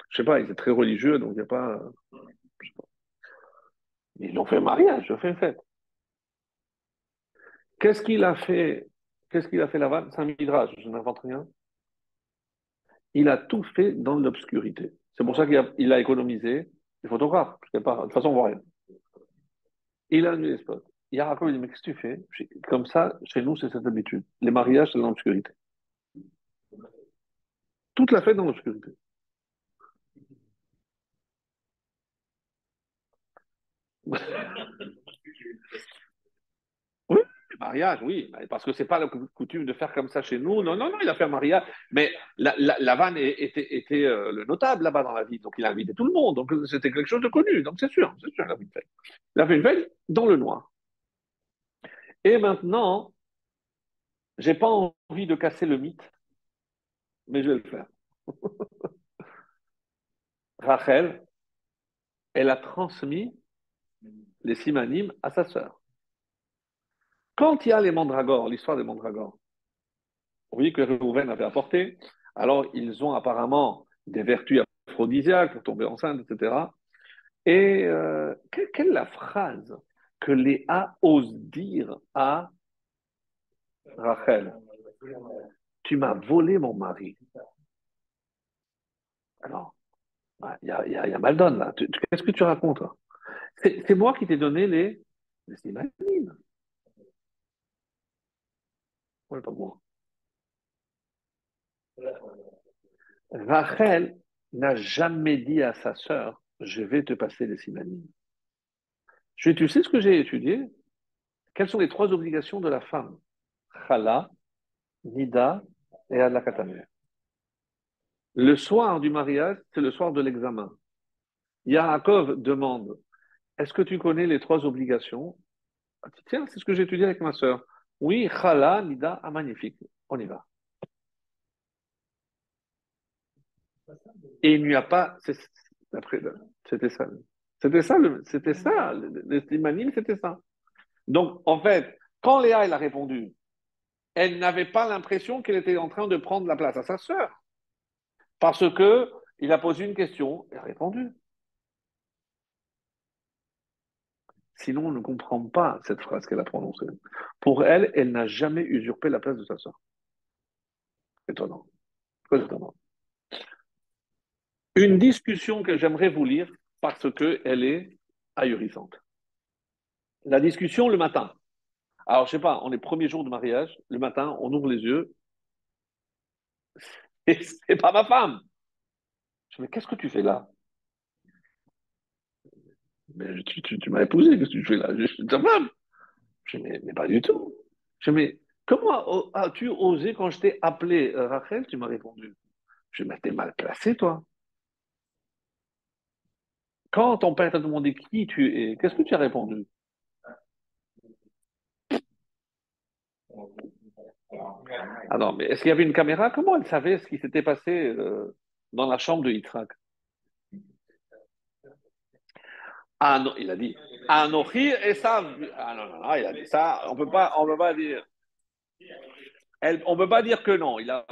Je sais pas, ils étaient très religieux, donc il n'y a pas. Ils ont fait un mariage, ils ont fait une fête. Qu'est-ce qu'il a fait? Qu'est-ce qu'il a fait là-bas? C'est un midrash, je n'invente rien. Il a tout fait dans l'obscurité. C'est pour ça qu'il a économisé les photographes. Je sais pas, de toute façon, on voit rien. Il a annulé les spots. Yaakov, il dit, mais qu'est-ce que tu fais? Comme ça, chez nous, c'est cette habitude. Les mariages, c'est dans l'obscurité. Toute la fête dans l'obscurité. Oui, mariage, oui, parce que c'est pas la coutume de faire comme ça chez nous. Non, non, non, il a fait un mariage. Mais Lavan était le notable là-bas dans la ville, donc il a invité tout le monde. Donc c'était quelque chose de connu. Donc c'est sûr, il a fait une fête. Il a fait une fête dans le noir. Et maintenant, j'ai pas envie de casser le mythe, mais je vais le faire. Rachel, elle a transmis les simanim à sa sœur. Quand il y a les mandragores, l'histoire des mandragores, on dit que Réhouven avait apporté. Alors, ils ont apparemment des vertus aphrodisiaques pour tomber enceinte, etc. Et quelle est la phrase que Léa ose dire à Rachel? Tu m'as volé mon mari. Alors, il y a mal donne là. Qu'est-ce que tu racontes là? C'est moi qui t'ai donné les images. Ouais, pas moi. Rachel n'a jamais dit à sa sœur, je vais te passer les synonymes. Tu sais ce que j'ai étudié? Quelles sont les trois obligations de la femme? Chala, Nida et Adlakatame. Le soir du mariage, c'est le soir de l'examen. Yaakov demande, est-ce que tu connais les trois obligations? Ah, tiens, c'est ce que j'ai étudié avec ma sœur. Oui, Chala, Nida, ah, magnifique. On y va. Et il n'y a pas. Après, c'était ça. C'était ça. Les Timanim, c'était ça. Donc, en fait, quand Léa, elle a répondu, elle n'avait pas l'impression qu'elle était en train de prendre la place à sa sœur. Parce que il a posé une question, elle a répondu. Sinon, on ne comprend pas cette phrase qu'elle a prononcée. Pour elle, elle n'a jamais usurpé la place de sa sœur. Étonnant. Très étonnant. Une discussion que j'aimerais vous lire parce qu'elle est ahurissante. La discussion le matin. Alors, je sais pas, on est premier jour de mariage, le matin, on ouvre les yeux, et c'est pas ma femme. Je dis, mais qu'est-ce que tu fais là? Mais tu m'as épousé, qu'est-ce que tu fais là? Je suis ta femme. Je dis, mais pas du tout. Je dis, mais comment as-tu osé quand je t'ai appelé Rachel, tu m'as répondu? Je dis, mais t'es mal placé, toi. Quand ton père t'a demandé qui tu es, qu'est-ce que tu as répondu? Ah non, mais est-ce qu'il y avait une caméra? Comment elle savait ce qui s'était passé dans la chambre de Yitzhak? Ah non, il a dit. Anochi et ça. Ah non, non, non, il a dit ça. On peut pas dire. On peut pas dire que non. Là,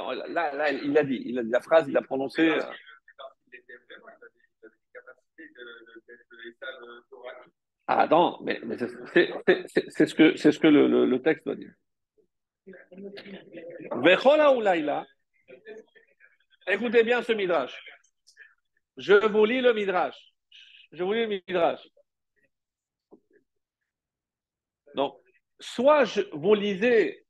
il a dit. Il a dit la phrase, il a prononcé. Ah, attends, mais c'est ce que le texte doit dire. Vechola ou laïla. Écoutez bien ce midrash. Je vous lis le midrash. Je vous lis le midrash. Donc, vous lisez,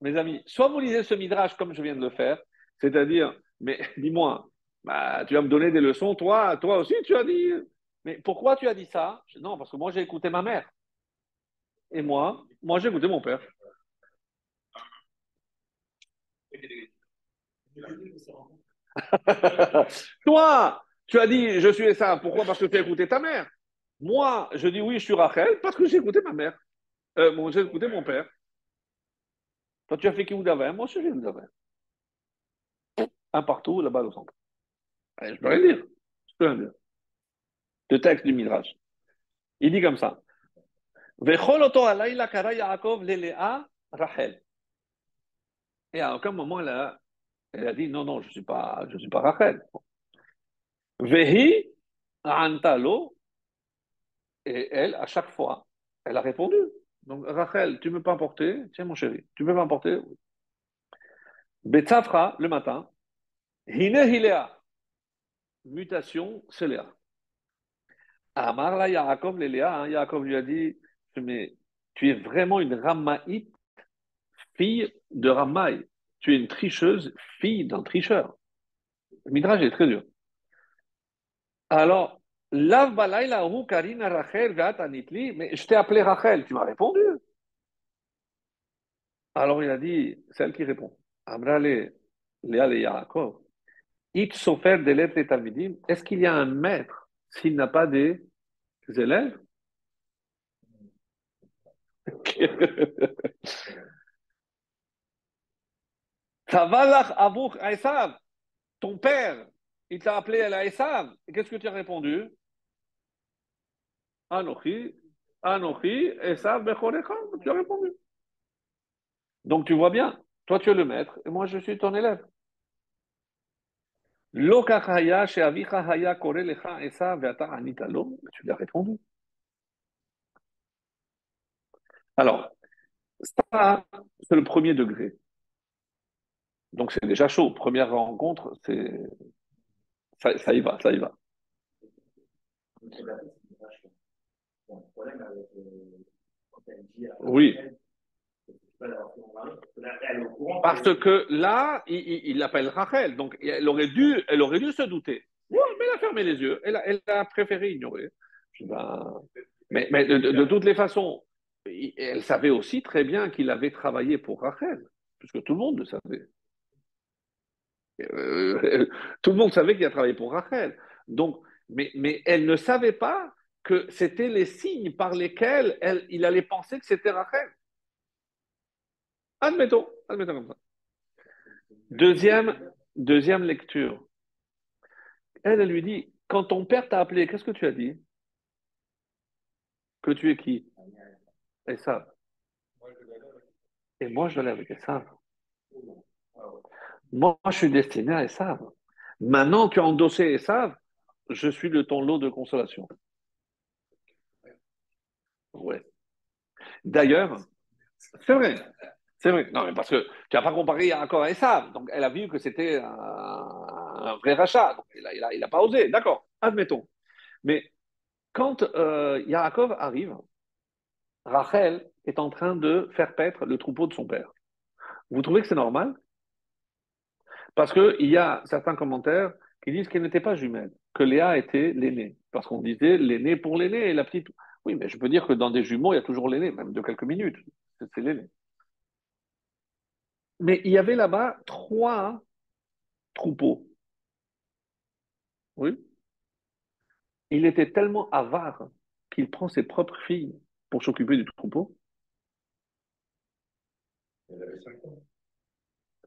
mes amis, soit vous lisez ce midrash comme je viens de le faire, c'est-à-dire, mais dis-moi, bah, tu vas me donner des leçons, toi aussi tu as dit. Mais pourquoi tu as dit ça? Non, parce que moi j'ai écouté ma mère. Et moi j'ai écouté mon père. Toi, tu as dit je suis ça. Pourquoi? Parce que tu as écouté ta mère. Moi, je dis oui, je suis Rachel parce que j'ai écouté ma mère. J'ai écouté mon père. Toi, tu as fait Kiboudavar, moi aussi j'ai Kiboudavar. Un partout, la balle au centre. Allez, je peux rien dire. Je peux rien dire. Le texte du Midrash. Il dit comme ça. Vechol oto alayla kara Yaakov lelea Rachel. Et à aucun moment elle a dit non, non, je suis pas Rachel. Vehi antalo, et elle, à chaque fois, elle a répondu. Donc, Rachel, tu ne peux pas emporter, tiens mon chéri, tu ne peux pas emporter. Betzafra, le matin, hine hilea, mutation, c'est Léa. Amar la Yaakov le Léa, hein, Yaakov lui a dit, mais tu es vraiment une Ramaïte, fille de Ramaï. Tu es une tricheuse, fille d'un tricheur. Le Midrash est très dur. Alors, Lav balayla hu karina Rachel ve'at anitli, mais je t'ai appelé Rachel, tu m'as répondu. Alors il a dit, c'est elle qui répond. Amrale Léa le Yaakov. It sofer de lettres et talmidim. Est-ce qu'il y a un maître s'il n'a pas des élèves? Tavalach avouch Esav. Ton père, il t'a appelé à la Esav. Et qu'est-ce que tu as répondu? Anochi, Anochi, Esav bechorecha. Tu as répondu. Donc tu vois bien, toi tu es le maître et moi je suis ton élève. Lokachaya sheavicha haya kore lecha Esav ve'ata anita lo. Tu lui as répondu. Alors, ça, c'est le premier degré. Donc c'est déjà chaud. Première rencontre, ça y va, ça y va. Oui. Parce que là, il l'appelle Rachel. Donc elle aurait dû se douter. Ouais, mais elle a fermé les yeux. Elle a préféré ignorer. Ben, mais de toutes les façons, elle savait aussi très bien qu'il avait travaillé pour Rachel. Puisque tout le monde le savait. Tout le monde savait qu'il a travaillé pour Rachel. Donc, mais elle ne savait pas que c'était les signes par lesquels il allait penser que c'était Rachel. Admettons comme ça. Deuxième lecture. Elle lui dit, quand ton père t'a appelé, qu'est-ce que tu as dit? Que tu es qui? Et ça. Et moi, je l'ai avec Esav. Moi, je suis destiné à Esav. Maintenant, tu as endossé Esav, je suis de ton lot de consolation. Ouais. D'ailleurs, c'est vrai. C'est vrai. Non, mais parce que tu n'as pas comparé Yaakov à Esav. Donc, elle a vu que c'était un vrai rachat. Donc, il a pas osé. D'accord, admettons. Mais quand Yaakov arrive, Rachel est en train de faire paître le troupeau de son père. Vous trouvez que c'est normal? Parce qu'il y a certains commentaires qui disent qu'elle n'était pas jumelle, que Léa était l'aînée. Parce qu'on disait l'aînée pour l'aînée et la petite. Oui, mais je peux dire que dans des jumeaux, il y a toujours l'aîné, même de quelques minutes. C'est l'aîné. Mais il y avait là-bas trois troupeaux. Oui. Il était tellement avare qu'il prend ses propres filles pour s'occuper du troupeau.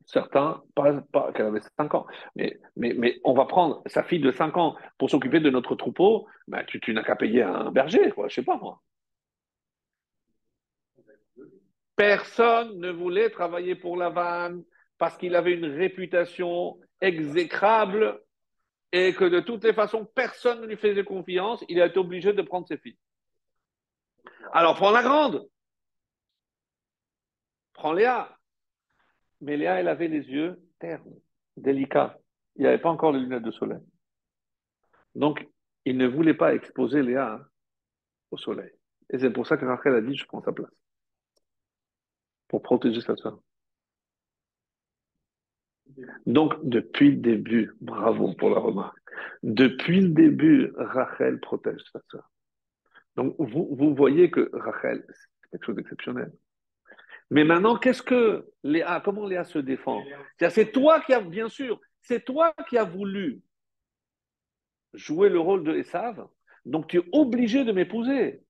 Certains, pas qu'elle avait 5 ans, mais on va prendre sa fille de 5 ans pour s'occuper de notre troupeau, ben, tu n'as qu'à payer un berger, quoi, je sais pas moi. Personne ne voulait travailler pour Lavan parce qu'il avait une réputation exécrable et que de toutes les façons, personne ne lui faisait confiance. Il a été obligé de prendre ses filles. Alors prends la grande, prends Léa. Mais Léa, elle avait les yeux ternes, délicats. Il n'y avait pas encore les lunettes de soleil. Donc, il ne voulait pas exposer Léa au soleil. Et c'est pour ça que Rachel a dit, je prends sa place, pour protéger sa soeur. Donc, depuis le début, bravo pour la remarque, depuis le début, Rachel protège sa soeur. Donc, vous voyez que Rachel, c'est quelque chose d'exceptionnel. Mais maintenant, qu'est-ce que Léa, comment Léa se défend? C'est toi qui as, bien sûr, c'est toi qui as voulu jouer le rôle de Esav, donc tu es obligé de m'épouser.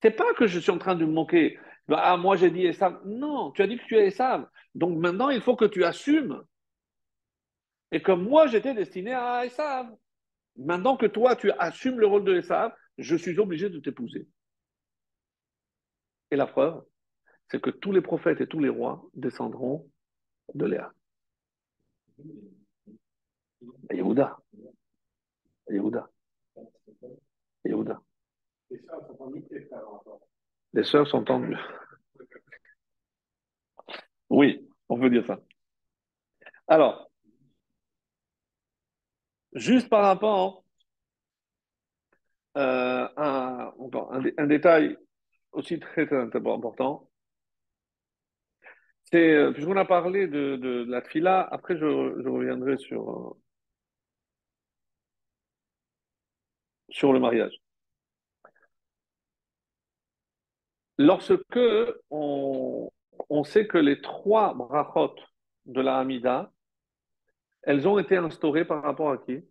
C'est pas que je suis en train de me moquer. Ah, moi j'ai dit Esav. Non, tu as dit que tu es Esav. Donc maintenant, il faut que tu assumes. Et comme moi, j'étais destiné à Esav. Maintenant que toi, tu assumes le rôle de Esav, je suis obligé de t'épouser. Et la preuve, c'est que tous les prophètes et tous les rois descendront de Léa. Yehuda, Yehuda, Yehuda. Les sœurs sont tendues. Oui, on peut dire ça. Alors, juste par rapport un détail aussi très, très important, c'est, puisqu'on a parlé de la tfila, après je reviendrai sur le mariage. Lorsque on sait que les trois brachot de la Hamida, elles ont été instaurées par rapport à qui?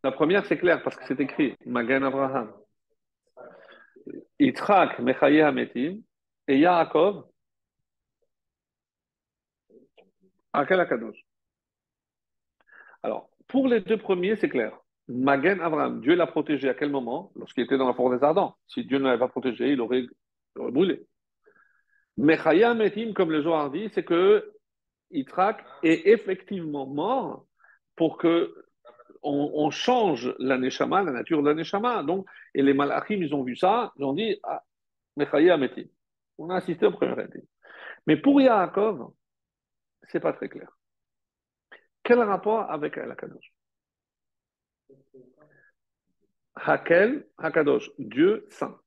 La première, c'est clair, parce que c'est écrit, Magen Abraham, Yitzhak, Mechaye Hametim, et Yaakov, Akel Akadosh. Alors, pour les deux premiers, c'est clair. Magen Abraham, Dieu l'a protégé à quel moment? Lorsqu'il était dans la forêt des Ardents. Si Dieu ne l'avait pas protégé, il aurait brûlé. Mais Chaya Metim, comme le Zohar dit, c'est que Yitzhak est effectivement mort pour que on change la Neshama, la nature de la Neshama. Donc, et les Malachim, ils ont vu ça, ils ont dit, ah, Mechaya Metim. On a assisté au premier Metim. Mais pour Yaakov, c'est pas très clair. Quel rapport avec El Akadosh? Hakel Hakadosh, Dieu saint.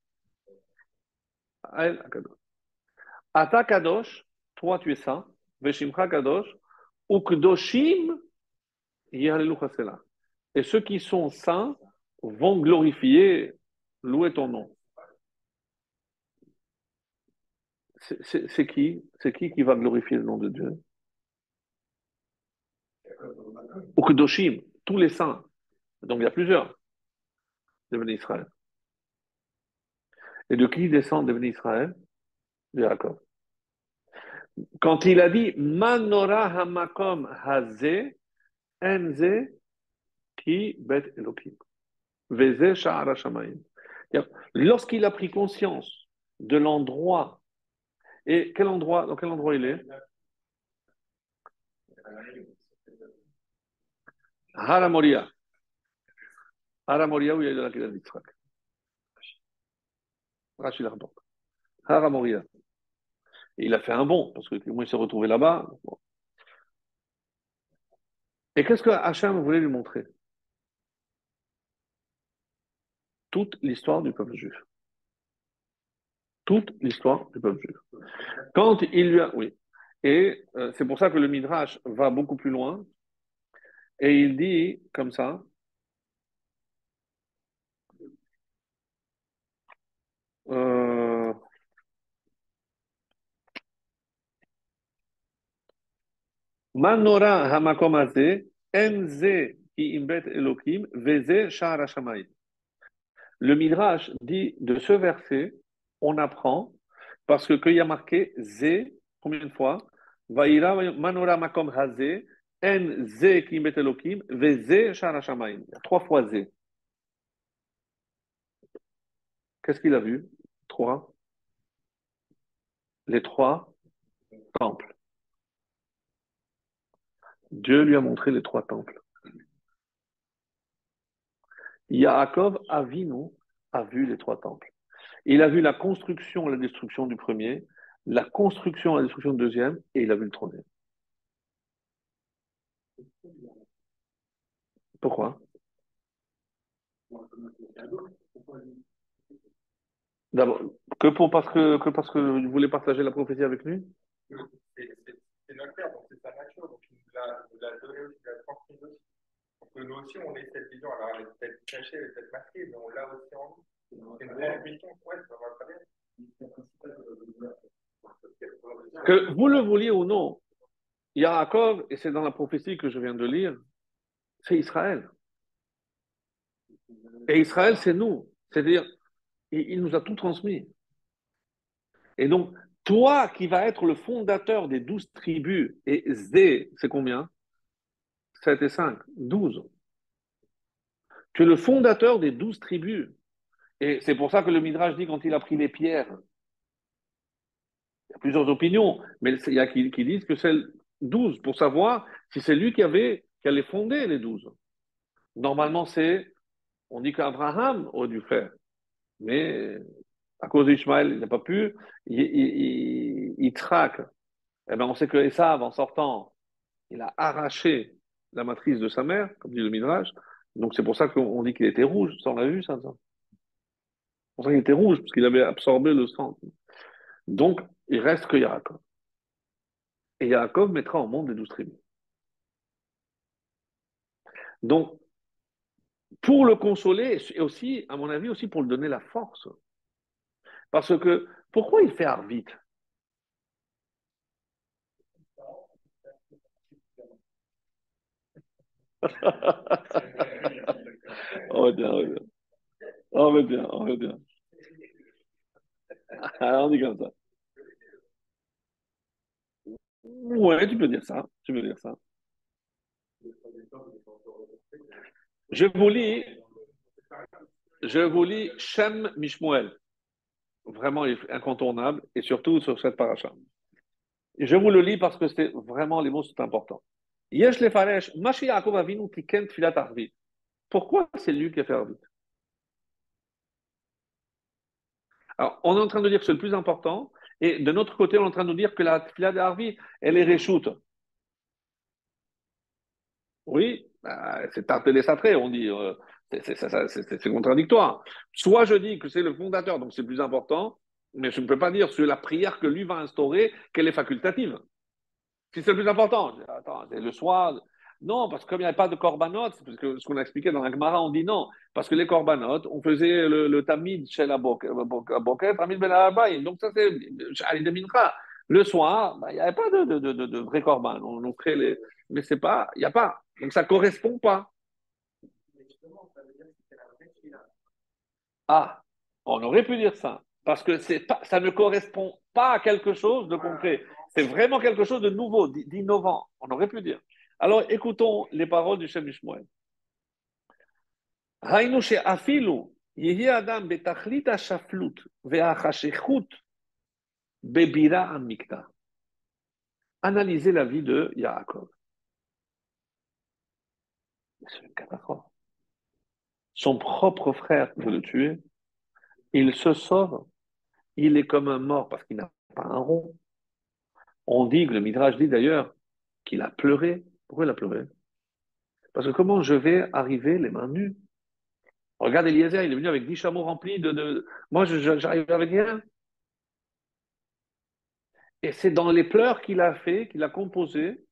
El Akadosh. Ata Kadosh, toi tu es saint. Veshimcha Kadosh, Ukdoshim Yalelu Chasela. Et ceux qui sont saints vont glorifier, louer ton nom. C'est qui va glorifier le nom de Dieu? Ukdoshim, tous les saints. Donc il y a plusieurs de Béni Israël. Et de qui descend de Béni Israël? De Jacob. Quand il a dit Manora Hamakom Haze, Enze Ki Bet Elohim. Veze Sha'ara Shamayim. Lorsqu'il a pris conscience de l'endroit Et quel endroit, dans quel endroit il est? Hara Moria. Hara Moria, où il y a de la Kedah d'Yitzhak. Rachid le rapporte. Hara Moria. Et il a fait un bond, parce que moi, il s'est retrouvé là-bas. Bon. Et qu'est-ce que Hachem voulait lui montrer? Toute l'histoire du peuple juif. Toute l'histoire du peuple juif. Quand il lui a. Oui. Et c'est pour ça que le Midrash va beaucoup plus loin. Et il dit comme ça. Euh, Manora hamakom hazeh, en ze ki imbet elokim, veze sha'ar hashamayim. Le Midrash dit de ce verset, on apprend, parce que qu'il y a marqué ze, combien de fois? Vaïra manora makom hazeh, en ze ki imbet elokim, veze sha'ar hashamayim. Il y a trois fois ze. Qu'est-ce qu'il a vu? Trois. Les trois temples. Dieu lui a montré les trois temples. Yaakov Avinu a vu les trois temples. Il a vu la construction, la destruction du premier, la construction, la destruction du deuxième, et il a vu le troisième. Pourquoi? D'abord, parce que vous voulez partager la prophétie avec lui? C'est notre père, donc c'est sa nature, donc il nous l'a donné aussi, il l'a transmis aussi. Donc nous aussi, on est cette vision, alors elle est peut-être cachée, elle est peut-être masquée, mais on l'a aussi en nous. C'est une transmission, ouais, ça va très bien. Que vous le vouliez ou non, Yaakov, et c'est dans la prophétie que je viens de lire, c'est Israël. Et Israël, c'est nous. C'est-à-dire, il nous a tout transmis. Et donc, toi qui vas être le fondateur des 12 tribus, et Zé, c'est combien? 7 et 5, 12. Tu es le fondateur des 12 tribus. Et c'est pour ça que le Midrash dit quand il a pris les pierres, il y a plusieurs opinions, mais il y a qui disent que c'est 12 pour savoir si c'est lui qui allait fonder les 12. Normalement, on dit qu'Abraham aurait dû faire, mais à cause d'Ishmaël, il n'a pas pu, il traque. Eh ben, on sait que Esav, en sortant, il a arraché la matrice de sa mère, comme dit le Midrash. Donc c'est pour ça qu'on dit qu'il était rouge. Ça, on l'a vu, ça. C'est pour ça qu'il était rouge, parce qu'il avait absorbé le sang. Donc, il reste que Yaakov. Et Yaakov mettra au monde les 12 tribus. Donc, pour le consoler, et aussi, à mon avis, aussi pour lui donner la force. Parce que, pourquoi il fait Arvit? On va bien, on va bien. On va bien, on va bien. On dit comme ça. Ouais, tu peux dire ça. Tu peux dire ça. Je vous lis, je vous lis Shem Mishmuel. Vraiment incontournable, et surtout sur cette paracha. Et je vous le lis parce que c'est vraiment, les mots sont importants. Yesh lefaresh, Mashi Yaakov Avinu tiken tfilat arvit. Pourquoi c'est lui qui a fait arvit? Alors, on est en train de dire que c'est le plus important, et de notre côté, on est en train de dire que la tfilat d'arvit, elle est réchoute. Oui, c'est tarté les satrés, on dit. C'est contradictoire. Soit je dis que c'est le fondateur, donc c'est plus important, mais je ne peux pas dire sur la prière que lui va instaurer qu'elle est facultative. Si c'est le plus important, attends, c'est le soir. Non, parce que comme il n'y avait pas de korbanot, parce que ce qu'on a expliqué dans la Gemara, on dit non. Parce que les korbanot, on faisait le tamid chez la boquette, tamid ben arabaïm. Donc ça, c'est Ali de Mincha. Le soir, ben, il n'y avait pas de vrai korban. On offrait les. Mais c'est pas, il n'y a pas. Donc ça ne correspond pas. Ah, on aurait pu dire ça. Parce que ça ne correspond pas à quelque chose de concret. C'est vraiment quelque chose de nouveau, d'innovant. On aurait pu dire. Alors écoutons les paroles du Shem Mishmoel. Haïnu she'afilu yehi adam betachlit hashaflut ve'achashechut Bebira Amikta. Analysez la vie de Yaakov. C'est une catastrophe. Son propre frère veut le tuer. Il se sauve. Il est comme un mort parce qu'il n'a pas un rond. On dit, que le Midrash dit d'ailleurs, qu'il a pleuré. Pourquoi il a pleuré? Parce que comment je vais arriver les mains nues? Regarde Eliezer, il est venu avec 10 chameaux remplis de... Moi, j'arrive avec rien. Et c'est dans les pleurs qu'il a fait, qu'il a composé.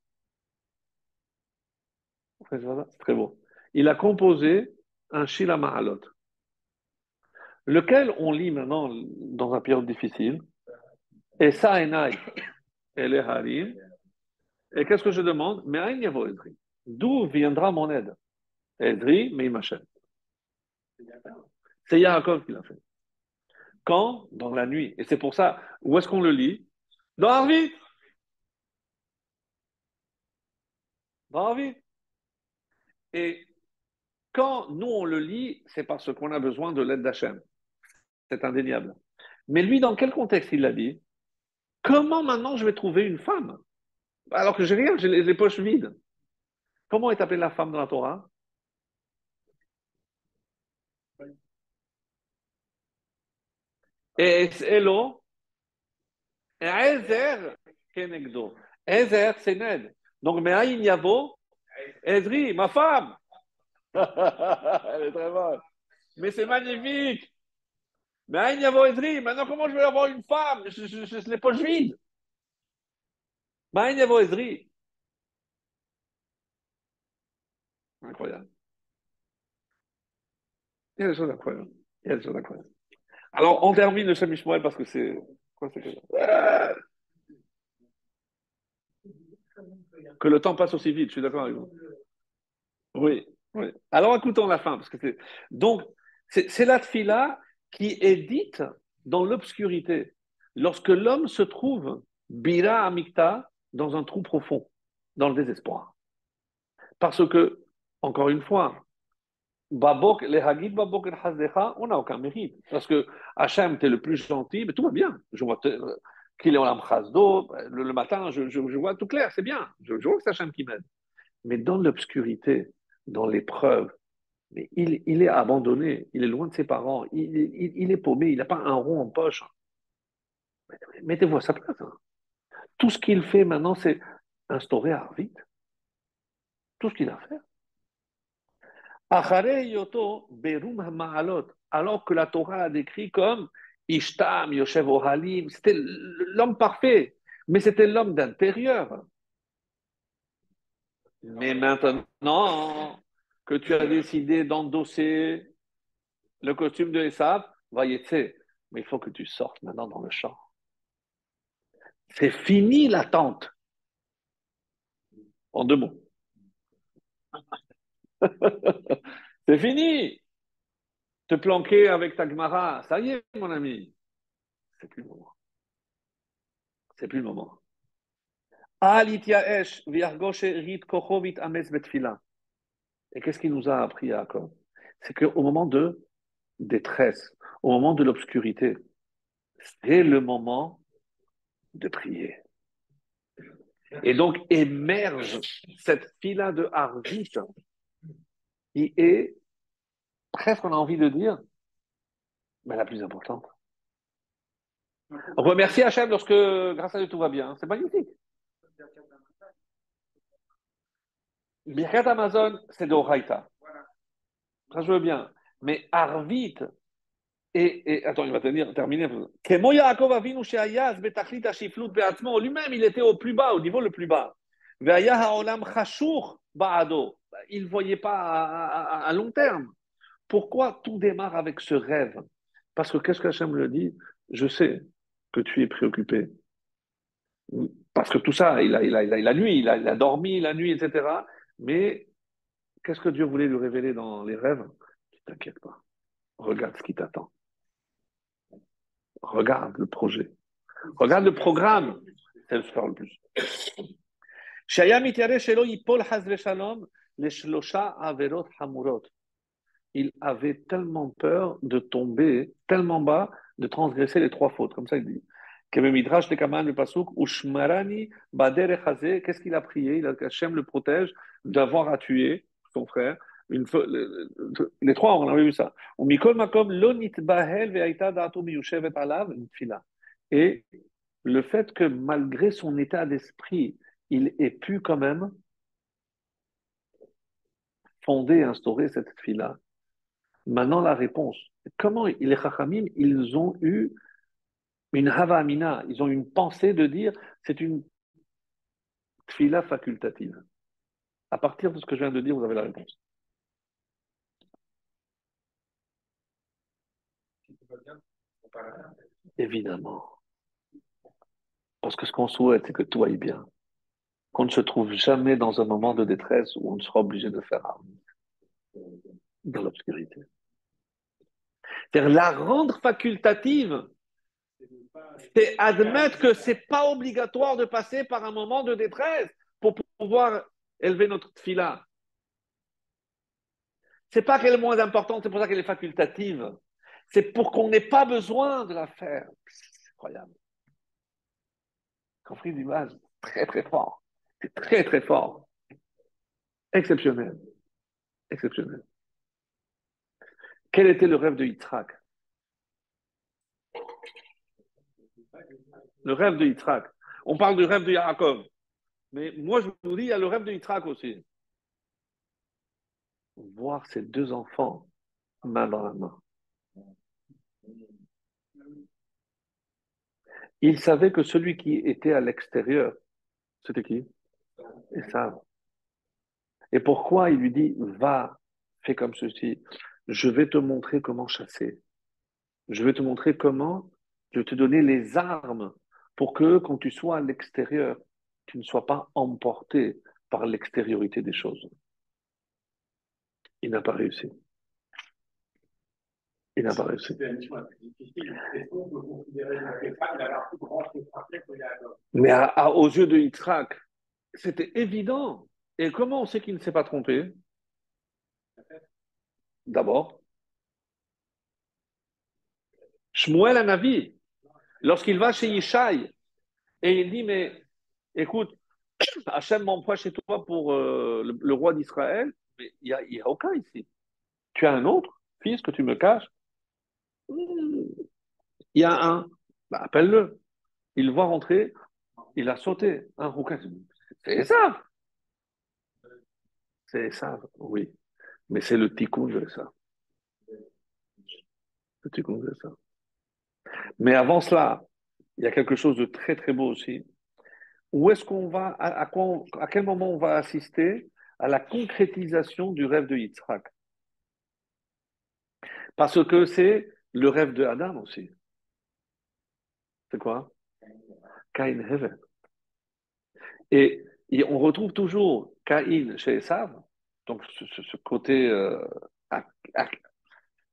C'est très beau. Il a composé un Shila Ma'alot, lequel on lit maintenant dans une période difficile. Et ça, Enai, et les Harim. Et qu'est-ce que je demande? Mais Aïn Yavo Edri. D'où viendra mon aide? Edri, mais il m'achète. C'est Yaakov qui l'a fait. Quand? Dans la nuit. Et c'est pour ça, où est-ce qu'on le lit? Dans Arvit. Dans Arvit. Et quand nous on le lit, c'est parce qu'on a besoin de l'aide d'Hachem. C'est indéniable. Mais lui, dans quel contexte il l'a dit? Comment maintenant je vais trouver une femme? Alors que j'ai rien, j'ai les poches vides. Comment est appelée la femme dans la Torah? Et Elo, et Ezer, Kenegdo. Ezer, c'est Ned. Donc, Me'aïn Yavo, Ezri, ma femme. Elle est très bonne. Mais c'est magnifique. Me'aïn Yavo, Ezri. Maintenant, comment je vais avoir une femme? Je les poches vides. Me'aïn Yavo, Ezri. Incroyable. Il y a des choses incroyables. Il y a des choses incroyables. Alors, on termine le Shem Shmuel parce que c'est. Quoi, c'est que le temps passe aussi vite, je suis d'accord avec vous. Oui, oui. Alors, écoutons la fin. Parce que c'est... Donc, c'est la tfila qui est dite dans l'obscurité. Lorsque l'homme se trouve, bira amikta, dans un trou profond, dans le désespoir. Parce que, encore une fois, Babok, les Hagid Babok el Hazdecha, on n'a aucun mérite. Parce que Hachem, tu es le plus gentil, mais tout va bien. Je vois qu'il est en Chazdo, le matin, je vois tout clair, c'est bien. Je vois que c'est Hachem qui m'aide. Mais dans l'obscurité, dans l'épreuve, mais il est abandonné, il est loin de ses parents, il est paumé, il n'a pas un rond en poche. Mettez-vous à sa place. Hein. Tout ce qu'il fait maintenant, c'est instaurer Arvit. Tout ce qu'il a fait. Acharei yoto berum ma'alot, alors que la Torah a décrit comme Ishtam, Yoshev Ohalim, c'était l'homme parfait, mais c'était l'homme d'intérieur. Mais maintenant que tu as décidé d'endosser le costume de Esav, voyez, mais il faut que tu sortes maintenant dans le champ. C'est fini l'attente. En deux mots. C'est fini. Te planquer avec ta Gemara, ça y est, mon ami. C'est plus le moment. C'est plus le moment. Et qu'est-ce qu'il nous a appris, Jacob? C'est qu'au moment de détresse, au moment de l'obscurité, c'est le moment de prier. Et donc émerge cette fila de Harvit qui est presque, on a envie de dire, mais la plus importante. Remercier Hachem lorsque, grâce à Dieu, tout va bien. C'est magnifique. Birkat Amazon, c'est de Horaïta. Ça, je veux bien. Mais Arvit, attends, il va terminer. Kemo Yaakov Avinu she'ayaz betachlit hashiflut be'atzmo. Lui-même, il était au plus bas, au niveau le plus bas. Ve'aya ha'olam chashur ba'ado. Il ne voyait pas à long terme. Pourquoi tout démarre avec ce rêve? Parce que qu'est-ce qu'Hachem le dit? Je sais que tu es préoccupé. Parce que tout ça, la nuit, il a dormi la nuit, etc. Mais qu'est-ce que Dieu voulait lui révéler dans les rêves? Ne t'inquiète pas. Regarde ce qui t'attend. Regarde le projet. Regarde le programme. C'est le faire le plus. Shaya mityare shelo yipol haz veshalom leshlosha averot hamurot. Il avait tellement peur de tomber tellement bas, de transgresser les trois fautes, comme ça il dit. Midrash de Kaman, le Pasuk, Ushmarani Baderech Hazeh, qu'est-ce qu'il a prié? Hachem le protège d'avoir à tuer son frère. Les trois, on avait vu ça. Mikol Makom, Lo Nitbahel Ve'aita Da'ato Miyushevet Alav, une fila. Et le fait que malgré son état d'esprit, il ait pu quand même fonder, instaurer cette fila. Maintenant, la réponse. Comment les Chachamim, ils ont eu une hava amina, ils ont une pensée de dire c'est une tfila facultative. À partir de ce que je viens de dire, vous avez la réponse. Évidemment. Parce que ce qu'on souhaite, c'est que tout aille bien. Qu'on ne se trouve jamais dans un moment de détresse où on sera obligé de faire arme dans l'obscurité. C'est-à-dire la rendre facultative, c'est admettre que c'est pas obligatoire de passer par un moment de détresse pour pouvoir élever notre tfila. C'est pas qu'elle est moins importante, c'est pour ça qu'elle est facultative. C'est pour qu'on n'ait pas besoin de la faire. C'est incroyable. Compris l'image? Très, très fort. C'est très, très fort. Exceptionnel. Exceptionnel. Quel était le rêve de Yitzhak? Le rêve de Yitzhak. On parle du rêve de Yaakov. Mais moi, je vous dis, il y a le rêve de Yitzhak aussi. Voir ses deux enfants main dans la main. Il savait que celui qui était à l'extérieur, c'était qui? Esav. Et pourquoi il lui dit, va, fais comme ceci, je vais te montrer comment chasser. Je vais te montrer comment, je vais te donner les armes pour que quand tu sois à l'extérieur, tu ne sois pas emporté par l'extériorité des choses. Il n'a pas réussi. Il n'a pas réussi. Mais aux yeux de Yitzhak, c'était évident. Et comment on sait qu'il ne s'est pas trompé? D'abord, Shmuel Hanavi, lorsqu'il va chez Yishai, et il dit, mais écoute, Hachem m'envoie chez toi pour le roi d'Israël, mais il y a aucun ici. Tu as un autre fils que tu me caches? Il y a un. Bah, appelle-le. Il voit rentrer, il a sauté. Un rouquin. C'est ça. C'est ça, oui. Mais c'est le tikkun de ça. Le tikkun de ça. Mais avant cela, il y a quelque chose de très très beau aussi. Où est-ce qu'on va, à quel moment on va assister à la concrétisation du rêve de Yitzhak? Parce que c'est le rêve de Adam aussi. C'est quoi? Cain Hevel. Et on retrouve toujours Caïn chez Esav, donc ce côté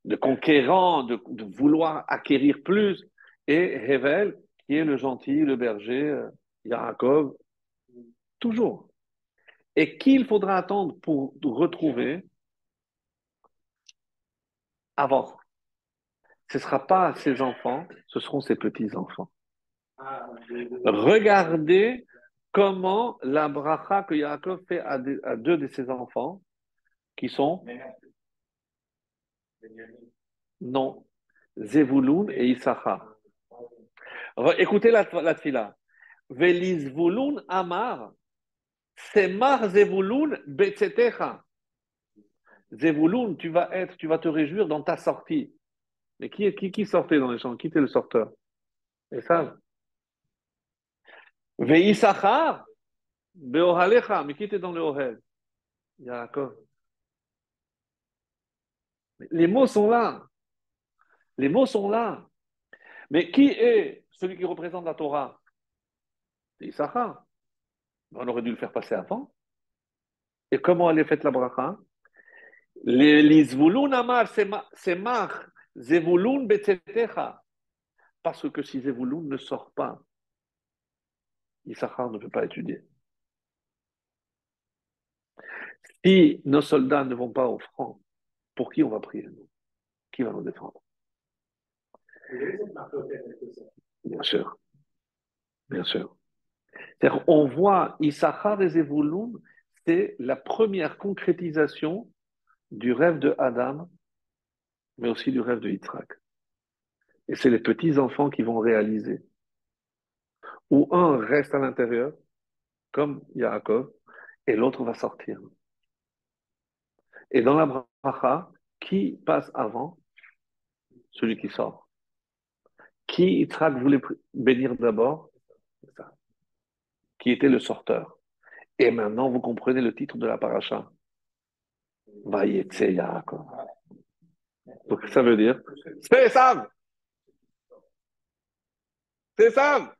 de conquérant, de vouloir acquérir plus, et Hevel, qui est le gentil, le berger, Yaakov, toujours. Et qui il faudra attendre pour retrouver avant? Ce ne sera pas ses enfants, ce seront ses petits-enfants. Regardez comment la bracha que Yaakov fait à deux de ses enfants, qui sont, non, Zevulun et Issachar. Écoutez la tfila. Velizvulun amar, semar Zevulun betzetecha. Zevulun, tu vas te réjouir dans ta sortie. Mais qui sortait dans les champs? Qui était le sorteur? Et ça. Veissachar, beohalecha. Mais qui était dans le ohel? Yaakov. Les mots sont là. Les mots sont là. Mais qui est celui qui représente la Torah? C'est Issachar. On aurait dû le faire passer avant. Et comment elle est faite la bracha? Les Zvulun amar semach Zevulun betzetecha. Parce que si Zevulun ne sort pas, Issachar ne peut pas étudier. Si nos soldats ne vont pas au front, pour qui on va prier, nous? Qui va nous défendre? Bien sûr. bien sûr. C'est-à-dire, on voit Issachar et Zevulun, c'est la première concrétisation du rêve de Adam, mais aussi du rêve de Yitzhak. Et c'est les petits-enfants qui vont réaliser. Ou un reste à l'intérieur, comme Yaakov, et l'autre va sortir. Et dans la bracha, qui passe avant? Celui qui sort. Qui Yitzhak voulait bénir d'abord? C'est ça. Qui était le sorteur. Et maintenant, vous comprenez le titre de la paracha. Vayetse Yaakov. Donc ça veut dire, c'est Esav, c'est Esav.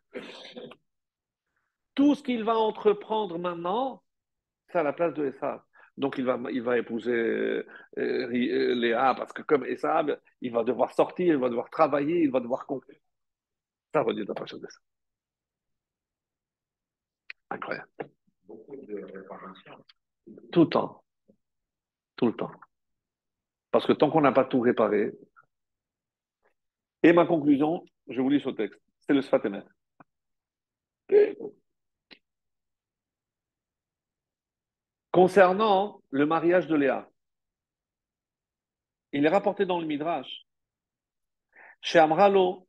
Tout ce qu'il va entreprendre maintenant, c'est à la place de Esav. Donc il va épouser Léa, parce que comme Esav, il va devoir sortir, il va devoir travailler, il va devoir conclure. Ça veut dire la paracha de Esav. Incroyable. Tout le temps, tout le temps. Parce que tant qu'on n'a pas tout réparé, et ma conclusion, je vous lis ce texte, c'est le Sfat Emet. Concernant le mariage de Léa, il est rapporté dans le Midrash, chez Amralo,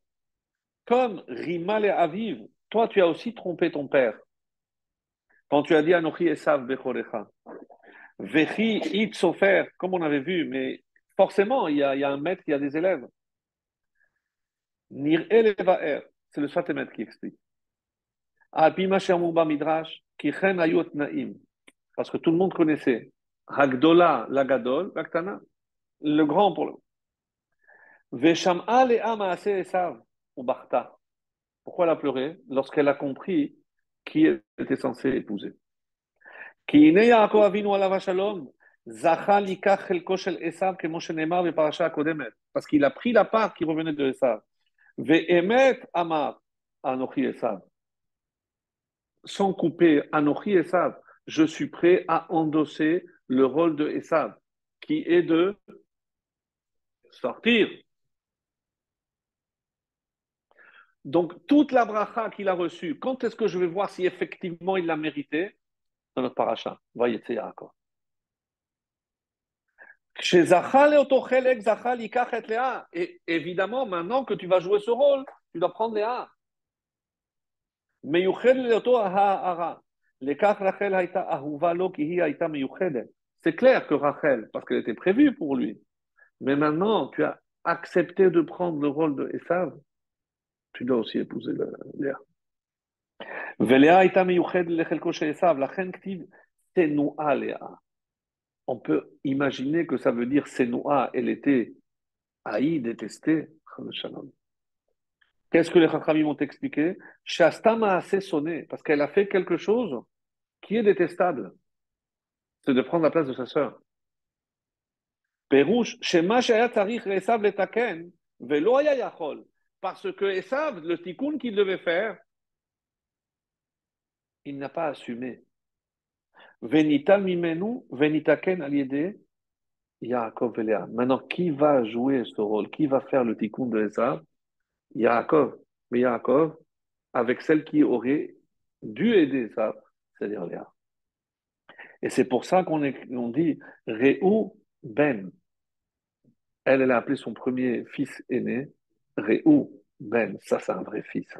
comme Rimal et Aviv, toi tu as aussi trompé ton père. Quand tu as dit Anochi Esav Bechorecha, Vechi It Sofer, comme on avait vu, mais forcément il y a un maître, il y a des élèves. Nir Elevaer, c'est le Sfat Emet qui explique. Alpima Shermouba Midrash, Kichen Ayot Naim, parce que tout le monde connaissait. Hagdola, la Gadol, Vaktana, le grand pour le. Vesham'a Lea Maase Esav, ou Bachta. Pourquoi elle a pleuré? Lorsqu'elle a compris qui elle était censée épouser. כי הנה יעקב אבינו עליו השלום, זכה לקח חלקו של עשיו, כמו שנאמר בפרשה הקודמת. Parce qu'il a pris la part qui revenait de עשיו. ואמת אמר, אנוכי עשיו. Sans couper, אנוכי עשיו. Je suis prêt à endosser le rôle de עשיו, qui est de sortir. Donc, toute la bracha qu'il a reçue, quand est-ce que je vais voir si effectivement il l'a mérité? Dans notre paracha. Voyez, c'est Yaakov. Et évidemment, maintenant que tu vas jouer ce rôle, tu dois prendre Léa. C'est clair que Rachel, parce qu'elle était prévue pour lui. Mais maintenant, tu as accepté de prendre le rôle de Esav, tu dois aussi épouser Léa. ולאה הייתה מיוחדת לחלקו של עשיו, לכן כתיב שנואה לאה. On peut imaginer que ça veut dire Senoua, elle était haïe, détestée. Qu'est-ce que les Chachamim ont expliqué? Shastama a assez sonné, parce qu'elle a fait quelque chose qui est détestable. C'est de prendre la place de sa sœur. Pérouche, Shema Shaya Tarich Esav Letaken, Velo Haya Yachol. Parce que Esav, le tikkun qu'il devait faire, il n'a pas assumé. Venital Mimenu, Venitaken Aliede, Yaakov Velea. Maintenant, qui va jouer ce rôle? Qui va faire le tikkun de Esav? Yaakov. Mais Yaakov, avec celle qui aurait dû aider Esav, c'est-à-dire Léa. Et c'est pour ça on dit Réou Ben. Elle a appelé son premier fils aîné Réou Ben. Ça, c'est un vrai fils.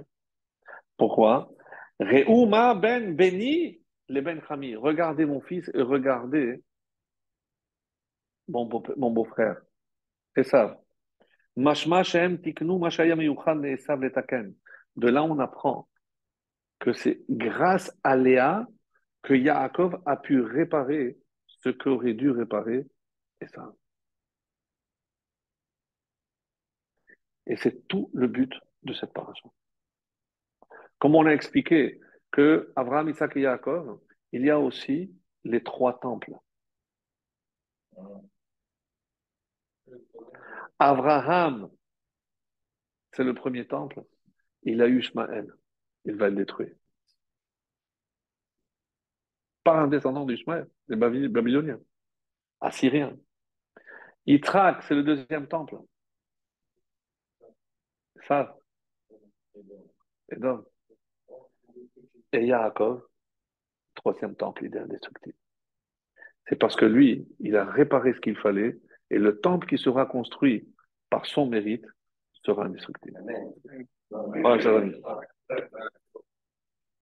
Pourquoi? Réou Ma Ben Beni les Ben Chami. Regardez mon fils et regardez mon beau-frère. Esav. Mashma Shem Tiknu Mashayam Yuchan Esav Letaken. De là, on apprend que c'est grâce à Léa que Yaakov a pu réparer ce qu'aurait dû réparer Esav. Et c'est tout le but de cette paracha. Comme on a expliqué que Abraham, Isaac et Yaakov, il y a aussi les trois temples. Abraham, c'est le premier temple. Il a eu Ishmaël. Il va le détruire. Par un descendant d'Ishmaël, les Babyloniens, Assyriens. Yitzhak, c'est le deuxième temple. Ça, Edom. Et Yaakov, troisième temple, il est indestructible. C'est parce que lui, il a réparé ce qu'il fallait, et le temple qui sera construit par son mérite sera indestructible. Voilà, chers amis.